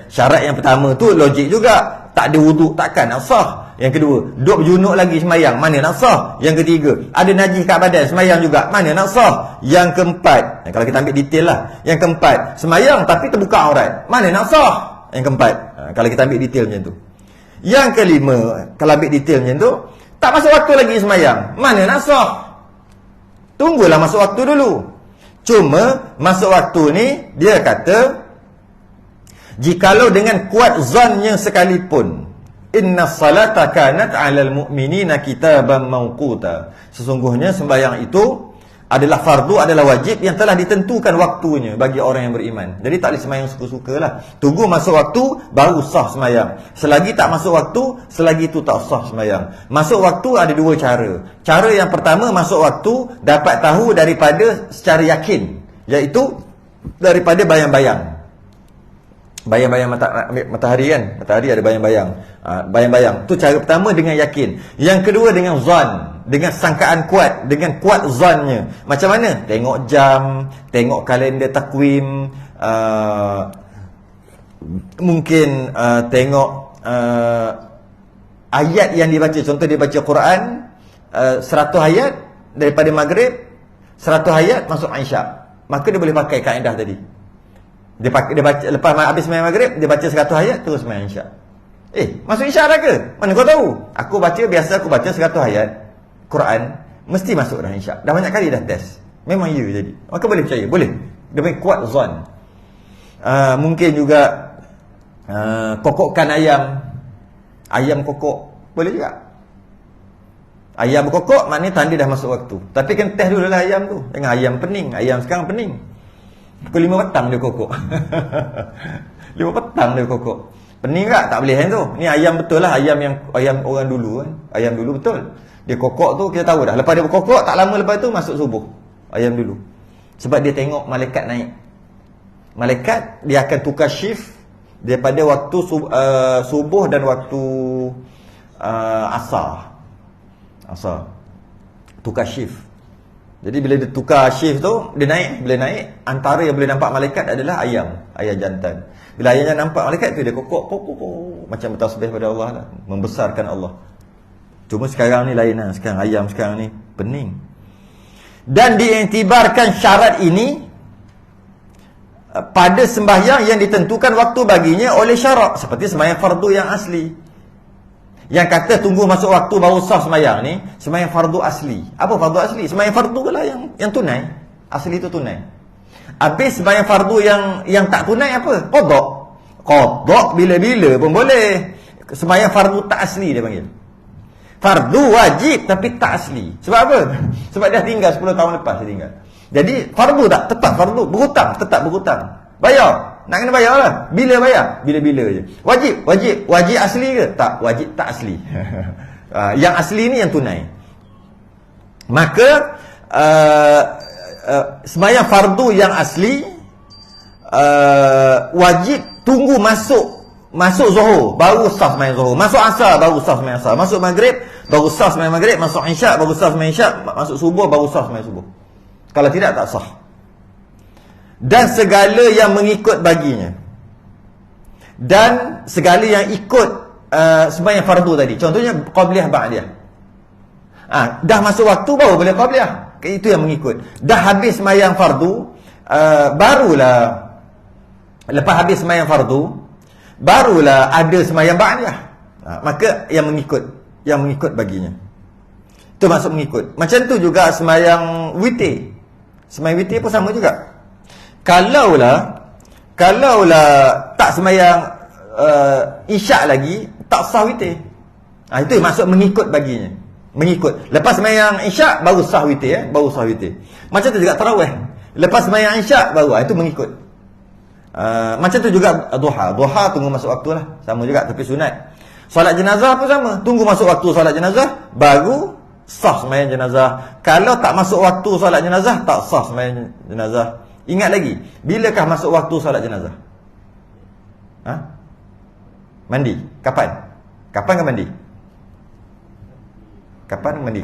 S1: Syarat yang pertama tu logik juga, tak ada wuduk takkan nak sah. Yang kedua, duduk junuk lagi sembahyang, mana nak sah. Yang ketiga, ada najis kat badan, sembahyang juga, mana nak sah. Yang keempat, kalau kita ambil detail lah, yang keempat, sembahyang tapi terbuka aurat, mana nak sah. Yang keempat, kalau kita ambil detail macam tu. Yang kelima, kalau ambil detail macam tu, tak masuk waktu lagi sembahyang, mana nak sah. Tunggulah masuk waktu dulu. Cuma masuk waktu ni dia kata, jikalau dengan kuat zannya sekalipun, inna salata kanat 'alal mu'minina kitaban mawquta. Sesungguhnya sembahyang itu adalah fardu, adalah wajib yang telah ditentukan waktunya bagi orang yang beriman. Jadi tak boleh sembahyang suka-suka lah. Tunggu masuk waktu baru sah sembahyang. Selagi tak masuk waktu, selagi itu tak sah sembahyang. Masuk waktu ada dua cara. Cara yang pertama, masuk waktu dapat tahu daripada secara yakin, iaitu daripada bayang-bayang. bayang-bayang matahari kan, matahari ada bayang-bayang. Bayang-bayang tu cara pertama dengan yakin. Yang kedua dengan zan, dengan sangkaan kuat, dengan kuat zannya. Macam mana? Tengok jam, tengok kalender takwim, mungkin tengok ayat yang dibaca. Contoh dia baca Quran 100 ayat daripada maghrib, 100 ayat masuk isyak, maka dia boleh pakai kaedah tadi. Dia baca lepas habis sembahyang maghrib, dia baca 100 ayat terus sembahyang isyak. Masuk isyak dah ke? Mana kau tahu? Aku biasa baca 100 ayat Quran, mesti masuk dah isyak. Dah banyak kali dah test. Memang ya jadi. Maka boleh percaya, boleh. Dia main kuat zon. Mungkin juga kokokkan ayam kokok, boleh juga. Ayam berkokok maknanya tanda dah masuk waktu. Tapi kan test dulu lah ayam tu. Jangan ayam pening. Ayam sekarang pening. Pukul 5 petang dia kokok. 5 petang dia kokok. Pening tak? Tak boleh kan tu. Ni ayam betul lah. Ayam orang dulu kan. Ayam dulu betul. Dia kokok tu kita tahu dah. Lepas dia berkokok, tak lama lepas tu masuk subuh. Ayam dulu. Sebab dia tengok malaikat naik. Malaikat dia akan tukar shift daripada waktu subuh dan waktu asar. Tukar shift. Jadi bila dia tukar shift tu, dia naik. Bila naik, antara yang boleh nampak malaikat adalah ayam jantan. Bila ayam nampak malaikat tu, dia kokok macam bertasbih pada Allah lah, membesarkan Allah. Cuma sekarang ni lain lah. Sekarang ayam sekarang ni pening. Dan diiktibarkan syarat ini pada sembahyang yang ditentukan waktu baginya oleh syarak, seperti sembahyang fardu yang asli. Yang kata tunggu masuk waktu baru sah sembahyang ni, sembahyang fardu asli. Apa fardu asli? Sembahyang fardu lah yang tunai. Asli itu tunai. Habis sembahyang fardu yang tak tunai apa? Qadha bila-bila pun boleh. Sembahyang fardu tak asli dia panggil. Fardu wajib tapi tak asli. Sebab apa? Sebab dah tinggal 10 tahun lepas dia tinggal. Jadi fardu tak? Tetap fardu. Berhutang? Tetap berhutang. Bayar? Nak kena bayar lah. Bila bayar? Bila-bila je. Wajib? Wajib asli ke? Tak. Wajib tak asli. Yang asli ni yang tunai. Maka sembahyang fardu yang asli wajib tunggu masuk zuhur baru sah sembahyang zuhur, masuk asar baru sah sembahyang asar, masuk maghrib baru sah sembahyang maghrib, masuk isyak baru sah sembahyang isyak, masuk subuh baru sah sembahyang subuh. Kalau tidak tak sah. Dan segala yang mengikut baginya, dan segala yang ikut sembahyang fardu tadi. Contohnya qabliyah ba'diyah. Dah masuk waktu baru boleh qabliyah. Itu yang mengikut. Dah habis sembahyang fardu, barulah lepas habis sembahyang fardu barulah ada sembahyang ba'diyah. Maka yang mengikut baginya. Itu maksud mengikut. Macam tu juga sembahyang witir. Sembahyang witir pun sama juga. Kalaulah tak sembahyang isyak lagi, tak sah witir. Itu maksud mengikut baginya. Mengikut. Lepas sembahyang isyak baru sah witir, baru sah witir. Macam tu juga tarawih. Lepas sembahyang isyak baru, itu mengikut. Macam tu juga duha. Duha tunggu masuk waktu lah. Sama juga tapi sunat. Solat jenazah pun sama. Tunggu masuk waktu solat jenazah baru sah sembahyang jenazah. Kalau tak masuk waktu solat jenazah, tak sah sembahyang jenazah. Ingat lagi, bilakah masuk waktu solat jenazah? Mandi. Kapan? Kapan kan mandi? Kapan mandi?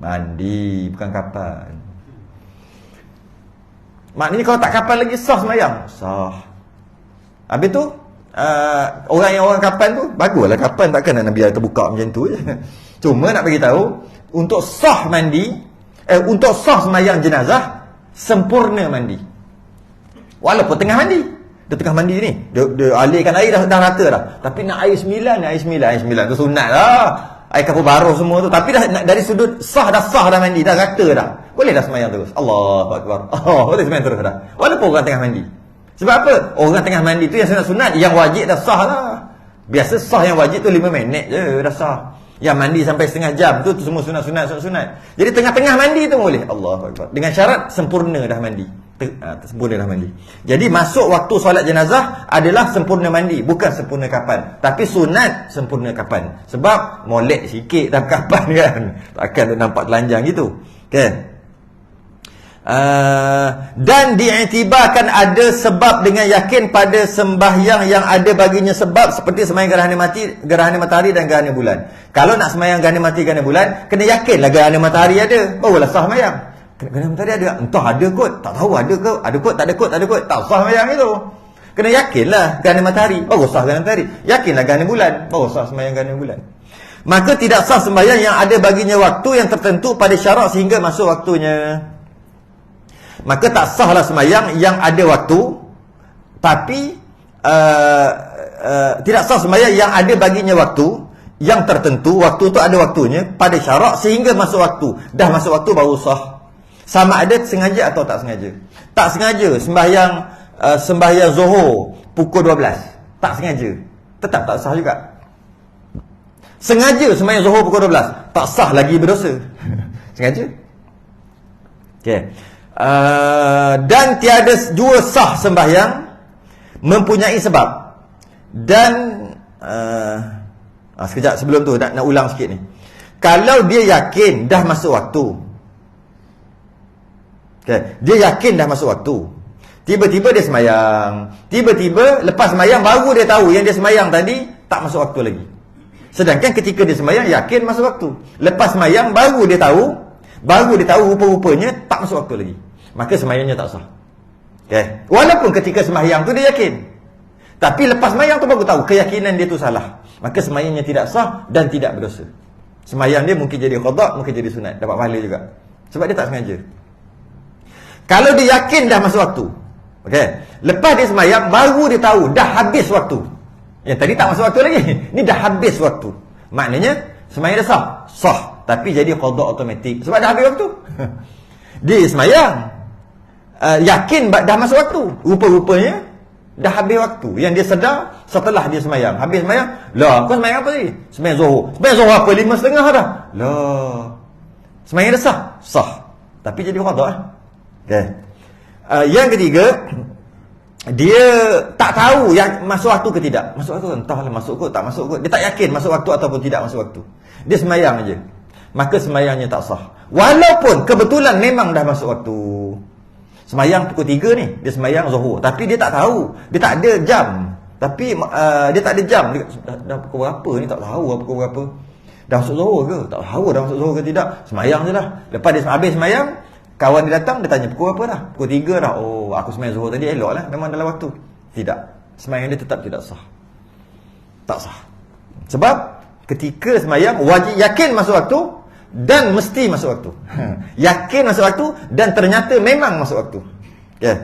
S1: Mandi, bukan kapan. Maknanya kalau tak kapan lagi sah sembahyang. Sah. Habis tu orang kapan tu, baguslah kapan, takkan nak biar terbuka macam tu je. Cuma nak bagi tahu, untuk sah mandi, untuk sah sembahyang jenazah, sempurna mandi. Walaupun tengah mandi. Dia tengah mandi ni, dia alirkan air dah rata dah. Tapi nak air 9 tu sunat lah. Air kapur baruh semua tu. Tapi dah dari sudut sah dah mandi, dah rata dah. Boleh dah sembahyang terus. Allahu akbar. Boleh sembahyang terus dah. Walaupun orang tengah mandi. Sebab apa? Orang tengah mandi tu yang sunat, yang wajib dah sah lah. Biasa sah yang wajib tu 5 minit je dah sah. Yang mandi sampai setengah jam tu semua sunat. Jadi tengah-tengah mandi tu boleh. Allahu akbar. Dengan syarat sempurna dah mandi. Sempurna dah mandi. Jadi masuk waktu solat jenazah adalah sempurna mandi, bukan sempurna kapan. Tapi sunat sempurna kapan. Sebab molek sikit dah kapan kan. Takkan nampak telanjang gitu. Kan? Dan diiktibarkan ada sebab dengan yakin pada sembahyang yang ada baginya sebab, seperti sembahyang gerhana matahari dan gerhana bulan. Kalau nak sembahyang gerhana matahari, gerhana bulan, kena yakinlah gerhana matahari ada, barulah sah sembahyang. Gerhana matahari ada, entah ada kot, tak tahu ada ke, ada kot, tak ada kot, tak ada kot, tak sah sembahyang itu. Kena yakinlah gerhana matahari, baru sah gerhana matahari. Yakinlah gerhana bulan, baru sah sembahyang gerhana bulan. Maka tidak sah sembahyang yang ada baginya waktu yang tertentu pada syarak sehingga masuk waktunya. Maka tak sahlah sembahyang yang ada waktu, tapi tidak sah sembahyang yang ada baginya waktu yang tertentu. Waktu tu ada waktunya pada syarak sehingga masuk waktu. Dah masuk waktu baru sah. Sama ada sengaja atau tak sengaja. Tak sengaja sembahyang Zuhur pukul 12, tak sengaja, tetap tak sah juga. Sengaja sembahyang Zuhur pukul 12, tak sah, lagi berdosa. Sengaja. Okey. Dan tiada jua sah sembahyang mempunyai sebab. Dan sekejap sebelum tu nak ulang sikit ni. Kalau dia yakin dah masuk waktu, okay, dia yakin dah masuk waktu, tiba-tiba dia sembahyang, tiba-tiba lepas sembahyang baru dia tahu yang dia sembahyang tadi tak masuk waktu lagi. Sedangkan ketika dia sembahyang yakin masuk waktu, lepas sembahyang baru dia tahu rupa-rupanya tak masuk waktu lagi, maka sembahyangnya tak sah. Okay. Walaupun ketika sembahyang tu dia yakin, tapi lepas sembahyang tu baru tahu keyakinan dia tu salah, maka sembahyangnya tidak sah dan tidak berdosa. Sembahyang dia mungkin jadi qada, mungkin jadi sunat, dapat pahala juga, sebab dia tak sengaja. Kalau dia yakin dah masuk waktu, okay, lepas dia sembahyang baru dia tahu dah habis waktu. Yang tadi tak masuk waktu lagi, ni dah habis waktu, maknanya sembahyang dah sah. Sah, tapi jadi qada automatik sebab dah habis waktu. Dia sembahyang yakin dah masuk waktu, rupa-rupanya dah habis waktu. Yang dia sedar setelah dia sembahyang, habis sembahyang, lah kau sembahyang apa tadi? Sembahyang Zuhur. Sembahyang Zuhur apa 5:30 dah? Lah, sembahyang dah sah. Sah, tapi jadi qada. Okay. Yang ketiga, dia tak tahu yang masuk waktu ke tidak. Masuk waktu, entahlah masuk kot, tak masuk kot. Dia tak yakin masuk waktu ataupun tidak masuk waktu. Dia sembahyang aja, maka sembahyangnya tak sah. Walaupun kebetulan memang dah masuk waktu. Sembahyang pukul 3 ni, dia sembahyang Zuhur, tapi dia tak tahu, dia tak ada jam. Tapi dia tak ada jam. Dah pukul berapa ni, tak tahu pukul berapa. Dah masuk Zuhur ke? Tak tahu dah masuk Zuhur ke tidak. Sembahyang je lah. Lepas dia habis sembahyang, kawan dia datang, dia tanya pukul berapa dah? Pukul 3 dah. Oh, aku sembahyang Zuhur tadi, elok lah, memang dalam waktu. Tidak, sembahyang dia tetap tidak sah. Tak sah. Sebab ketika sembahyang wajib yakin masuk waktu dan mesti masuk waktu. Yakin masuk waktu dan ternyata memang masuk waktu. Okay.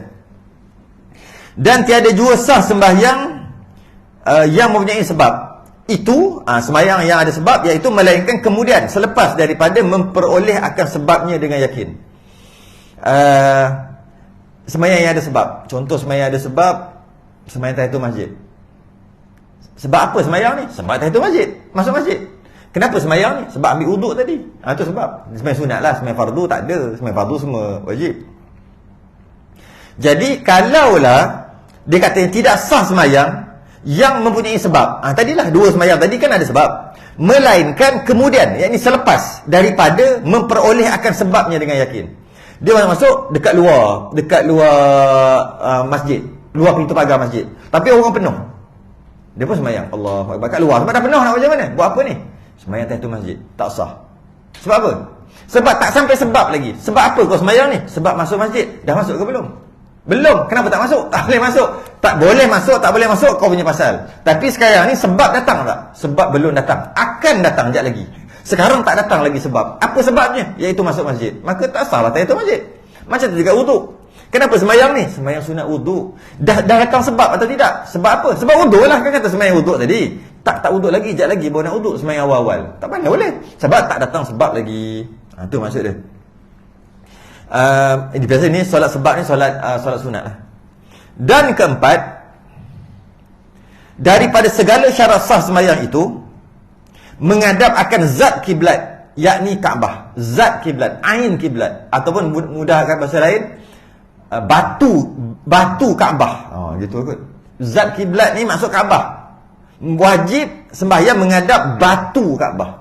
S1: Dan tiada jua sah sembahyang yang mempunyai sebab. Itu sembahyang yang ada sebab, iaitu melainkan kemudian selepas daripada memperoleh akan sebabnya dengan yakin. Sembahyang yang ada sebab. Contoh sembahyang ada sebab, sembahyang tahiyatul masjid. Sebab apa sembahyang ni? Sebab tahiyatul masjid, masuk masjid. Kenapa sembahyang ni? Sebab ambil wuduk tadi. Itu sebab. Sembahyang sunat lah, sembahyang fardu tak ada. Sembahyang fardu semua wajib. Jadi kalaulah dia kata tidak sah sembahyang yang mempunyai sebab, tadilah dua sembahyang tadi kan ada sebab, melainkan kemudian, yakni selepas daripada memperoleh akan sebabnya dengan yakin. Dia masuk dekat luar masjid, luar pintu pagar masjid, tapi orang penuh. Dia pun sembahyang Allahu Akbar kat luar, sebab dah penuh, nak macam mana? Buat apa ni? Sembahyang tahiyatul masjid. Tak sah. Sebab apa? Sebab tak sampai sebab lagi. Sebab apa kau sembahyang ni? Sebab masuk masjid. Dah masuk ke belum? Belum. Kenapa tak masuk? Tak boleh masuk. Tak boleh masuk, tak boleh masuk, kau punya pasal. Tapi sekarang ni sebab datang tak? Sebab belum datang. Akan datang sekejap lagi. Sekarang tak datang lagi sebab. Apa sebabnya? Iaitu masuk masjid. Maka tak sahlah tahiyatul masjid. Macam tu juga wuduk. Kenapa sembahyang ni? Sembahyang sunat wuduk. Dah datang sebab atau tidak? Sebab apa? Sebab wuduk lah, kan kata sembahyang wuduk tadi. Tak wuduk lagi, sekejap lagi baru nak wuduk, sembahyang awal-awal. Tak pandai boleh. Sebab tak datang sebab lagi. Itu maksud dia. Biasa ni solat sebab ni solat sunat lah. Dan keempat, daripada segala syarat sah sembahyang itu, menghadap akan zat kiblat, yakni Kaabah. Zat kiblat, ain kiblat, ataupun mudahkan bahasa lain, batu Kaabah. Gitu kot. Zat kiblat ni maksud Kaabah. Wajib sembahyang menghadap batu Kaabah.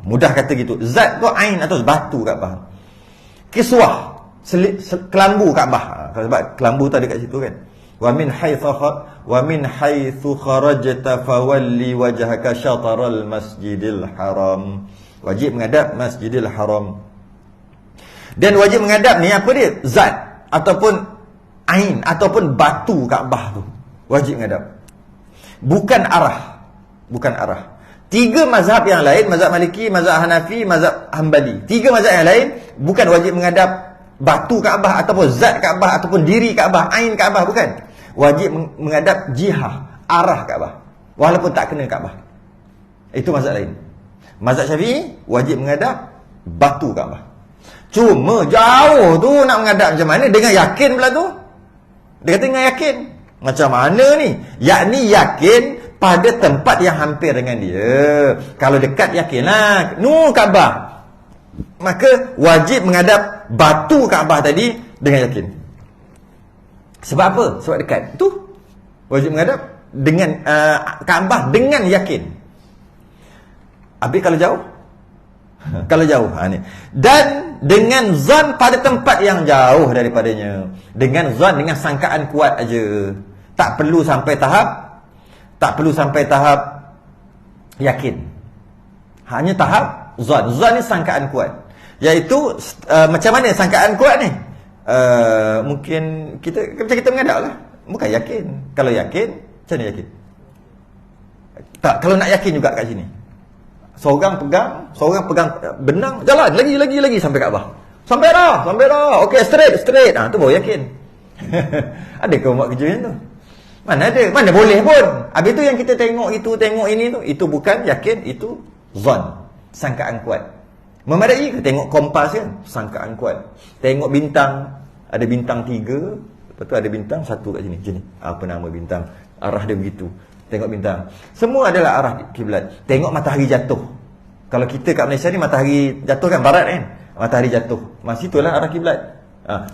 S1: Mudah kata gitu. Zat tu ain atau batu Kaabah. Kiswah, kelambu Kaabah. Sebab kelambu tu ada kat situ kan. Wa min haitsu kharajta fawalli wajhaka syataral masjidil haram. Wajib menghadap Masjidil Haram. Dan wajib menghadap ni apa dia? Zat ataupun ain ataupun batu Kaabah tu. Wajib menghadap. Bukan arah. Bukan arah. 3 mazhab yang lain, mazhab Maliki, mazhab Hanafi, mazhab Hanbali. 3 mazhab yang lain bukan wajib menghadap batu Kaabah ataupun zat Kaabah ataupun diri Kaabah, ain Kaabah, bukan. Wajib menghadap jihah, arah Kaabah. Walaupun tak kena Kaabah. Itu mazhab lain. Mazhab Syafi'i wajib menghadap batu Kaabah. Cuma jauh tu nak menghadap macam mana? Dengan yakin pula tu. Dia kata dengan yakin. Macam mana ni? Yakni yakin pada tempat yang hampir dengan dia. Kalau dekat yakinlah. Kaabah. Maka wajib menghadap batu Kaabah tadi dengan yakin. Sebab apa? Sebab dekat. Tu wajib menghadap dengan Kaabah dengan yakin. Habis kalau jauh? Kalau jauh, ni. Dan dengan zon pada tempat yang jauh daripadanya. Dengan zon, dengan sangkaan kuat aja. Tak perlu sampai tahap yakin. Hanya tahap zon. Zon ni sangkaan kuat. Iaitu macam mana sangkaan kuat ni? Mungkin kita menghadap lah. Bukan yakin. Kalau yakin, macam mana yakin? Tak, kalau nak yakin juga kat sini. Seorang pegang benang, jalan lagi sampai Kaabah. Sampai dah. Okey, straight. Tu baru yakin. Ada kau buat kerja macam tu? Mana ada? Mana boleh pun. Habis tu yang kita tengok ini tu, itu bukan yakin, itu zon, sangkaan kuat. Memadai ke tengok kompas kan? Sangkaan kuat. Tengok bintang, ada bintang 3, lepas tu ada bintang 1 kat sini. Apa nama bintang? Arah dia begitu. Tengok bintang. Semua adalah arah kiblat. Tengok matahari jatuh. Kalau kita kat Malaysia ni matahari jatuh kan barat kan? Matahari jatuh. Masih itulah arah kiblat.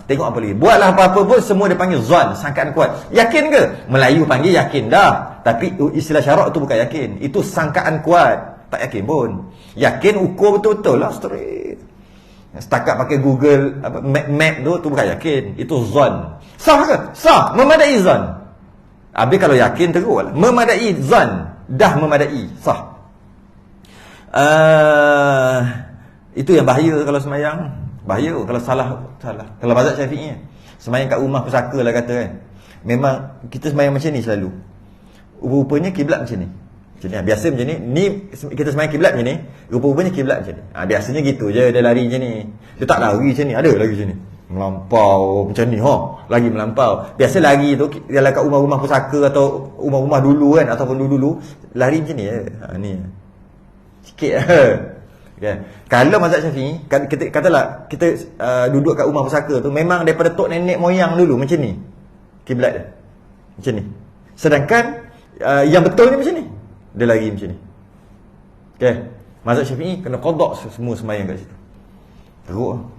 S1: Tengok apa lagi. Buatlah apa-apa pun semua dia panggil zon, sangkaan kuat. Yakin ke? Melayu panggil yakin dah. Tapi istilah syarak tu bukan yakin. Itu sangkaan kuat. Tak yakin pun. Yakin ukur betul-betul lah straight. Setakat pakai Google map tu bukan yakin. Itu zon. Sah ke? Sah. Memadai zon. Habis kalau yakin teruk lah. Memadai zon. Dah memadai. Sah. Itu yang bahaya kalau semayang. Bahaya kalau salah. Kalau mazhab Syafi'i semayang kat rumah pusaka lah kata kan. Memang kita semayang macam ni selalu. Rupanya kiblat macam ni. Biasa macam ni. Ni kita semayang kiblat macam ni. Rupa-rupanya kiblat macam ni. Biasanya gitu je dia lari macam ni. Dia tak lari macam ni. Ada lagi macam ni. Melampau macam ni, lagi melampau. Biasa lari tu dalam kat rumah-rumah pusaka atau rumah-rumah dulu kan, ataupun dulu lari macam ni ni. Sikit kan. Kalau mazhab Syafi'i, katalah kita duduk kat rumah pusaka tu, memang daripada tok nenek moyang dulu macam ni kiblat dia. Macam ni. Sedangkan yang betul ni macam ni. Dia lari macam ni. Okey. Mazhab Syafi'i kena qada semua sembahyang kat situ. Teruk.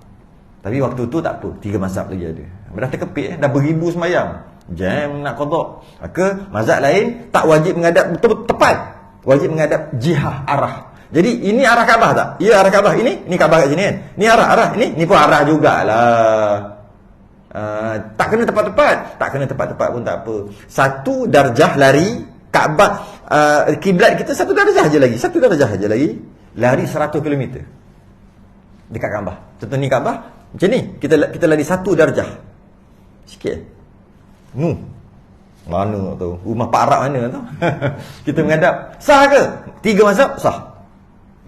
S1: Tapi waktu tu tak apa, 3 mazhab lagi ada. Dah terkepit dah beribu sembahyang. Jam nak qada. Maka mazhab lain tak wajib menghadap betul-betul tepat. Wajib menghadap jihah, arah. Jadi ini arah Kaabah tak? Ya, arah Kaabah. Ini Kaabah kat sini kan. Ni arah. Ni pun arah jugalah. Tak kena tepat-tepat. Tak kena tepat-tepat pun tak apa. 1 darjah lari Kaabah, kiblat kita 1 darjah je lagi. 1 darjah je lagi. Lari 100 km. Dekat Kaabah. Contoh ni Kaabah. Macam ni, kita lari 1 darjah. Sikit. Mana tu? Rumah Pak Arab mana tu? Kita menghadap. Sah ke? 3 mazhab sah.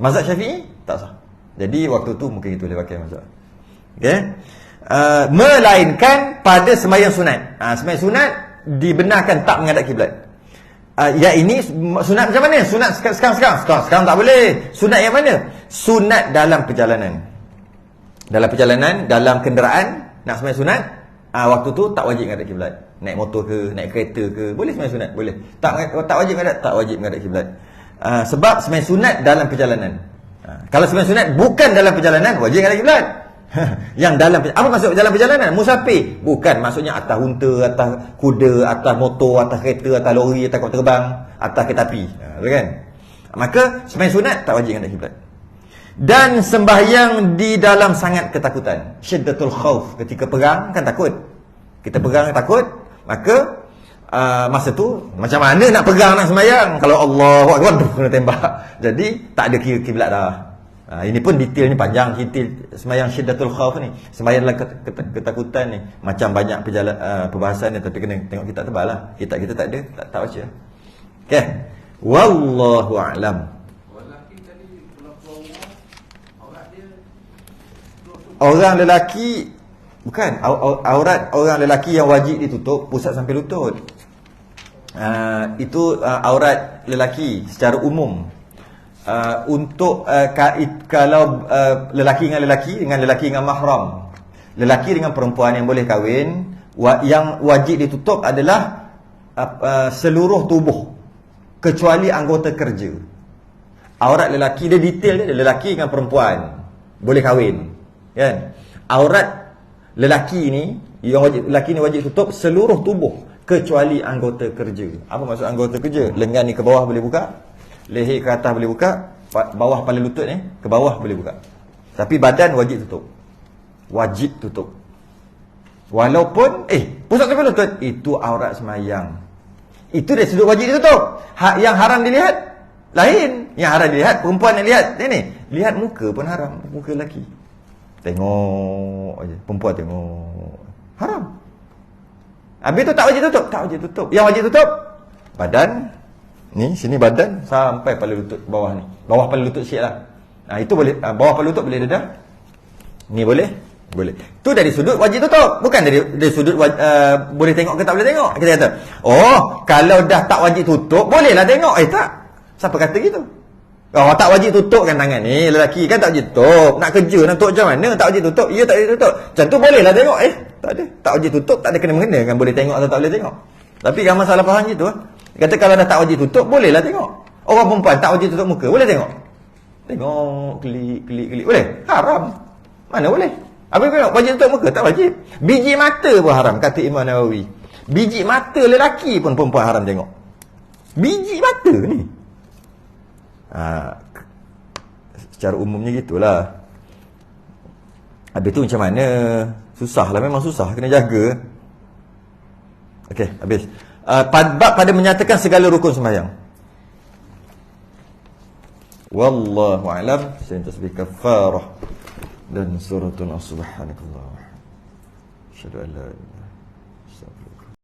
S1: Mazhab Syafi'i tak sah. Jadi waktu tu mungkin kita boleh pakai mazhab. Okey. Melainkan pada sembahyang sunat. Sembahyang sunat dibenarkan tak menghadap kiblat. Ini sunat macam mana? Sunat sekarang tak boleh. Sunat yang mana? Sunat dalam perjalanan. Dalam kenderaan nak sembahyang sunat, waktu tu tak wajib menghadap kiblat. Naik motor ke, naik kereta ke, boleh sembahyang sunat, boleh. Tak wajib menghadap kiblat. Sebab sembahyang sunat dalam perjalanan. Kalau sembahyang sunat bukan dalam perjalanan, wajib menghadap kiblat. Yang dalam, apa maksud dalam perjalanan? Musafir. Bukan, maksudnya atas unta, atas kuda, atas motor, atas kereta, atas lori, atas kapal terbang, atas kereta api. Kan? Maka sembahyang sunat tak wajib menghadap kiblat. Dan sembahyang di dalam sangat ketakutan. Syiddatul khauf. Ketika perang kan takut. Kita perang takut, maka masa tu macam mana nak pegang nak sembahyang kalau Allahu Akbar kena tembak. Jadi tak ada kiblat dah. Ini pun detailnya panjang, detail sembahyang syiddatul khauf ni. Sembahyang dalam ketakutan ni macam banyak perbahasan ni, tapi kena tengok kitab tebal lah. Kitab kita tak ada, tak baca. Okey. Wallahu a'lam. Orang lelaki bukan aurat orang lelaki yang wajib ditutup pusat sampai lutut. Itu aurat lelaki secara umum. Untuk kalau lelaki dengan lelaki dengan mahram, lelaki dengan perempuan yang boleh kahwin, yang wajib ditutup adalah seluruh tubuh kecuali anggota kerja. Aurat lelaki dia detail dia, lelaki dengan perempuan boleh kahwin, kan? Aurat lelaki ni wajib tutup seluruh tubuh kecuali anggota kerja. Apa maksud anggota kerja? Lengan ni ke bawah boleh buka, leher ke atas boleh buka, bawah kepala lutut ni ke bawah boleh buka. Tapi badan wajib tutup. Wajib tutup. Walaupun pusat sampai lutut itu aurat semayang. Itu dari sudut wajib ditutup. Yang haram dilihat lain. Yang haram dilihat perempuan yang lihat. Ni lihat muka pun haram, muka lelaki. Tengok aja, perempuan tengok. Haram. Habis tu tak wajib tutup, tak wajib tutup. Yang wajib tutup badan. Ni sini badan sampai kepala lutut bawah ni. Bawah kepala lutut sikit lah. Itu boleh, bawah kepala lutut boleh dedah. Ni boleh? Boleh. Tu dari sudut wajib tutup. Bukan dari sudut boleh tengok ke tak boleh tengok. Kita kata, kalau dah tak wajib tutup, bolehlah tengok. Tak. Siapa kata gitu? Tak wajib tutup kan tangan ni. Lelaki kan tak wajib tutup. Nak kerja, nak tutup macam mana? Tak wajib tutup. Ya tak wajib tutup. Macam tu bolehlah tengok. Tak ada. Tak wajib tutup, tak ada kena-mengena kan boleh tengok atau tak boleh tengok. Tapi yang masalah faham gitu. Kata kalau dah tak wajib tutup, bolehlah tengok. Orang perempuan tak wajib tutup muka, boleh tengok? Tengok, klik. Boleh? Haram. Mana boleh? Apa tengok? Wajib tutup muka? Tak wajib. Biji mata pun haram, kata Imam Nawawi. Biji mata lelaki pun perempuan haram tengok. Biji mata ni. Secara umumnya gitulah. Habis tu macam mana? Susah lah, memang susah. Kena jaga. Okey, habis. Pada menyatakan segala rukun sembahyang. Wallahu a'lam. Saya tasbih kafarah dan suratul subhanakallah. Asyhadu an la ilaha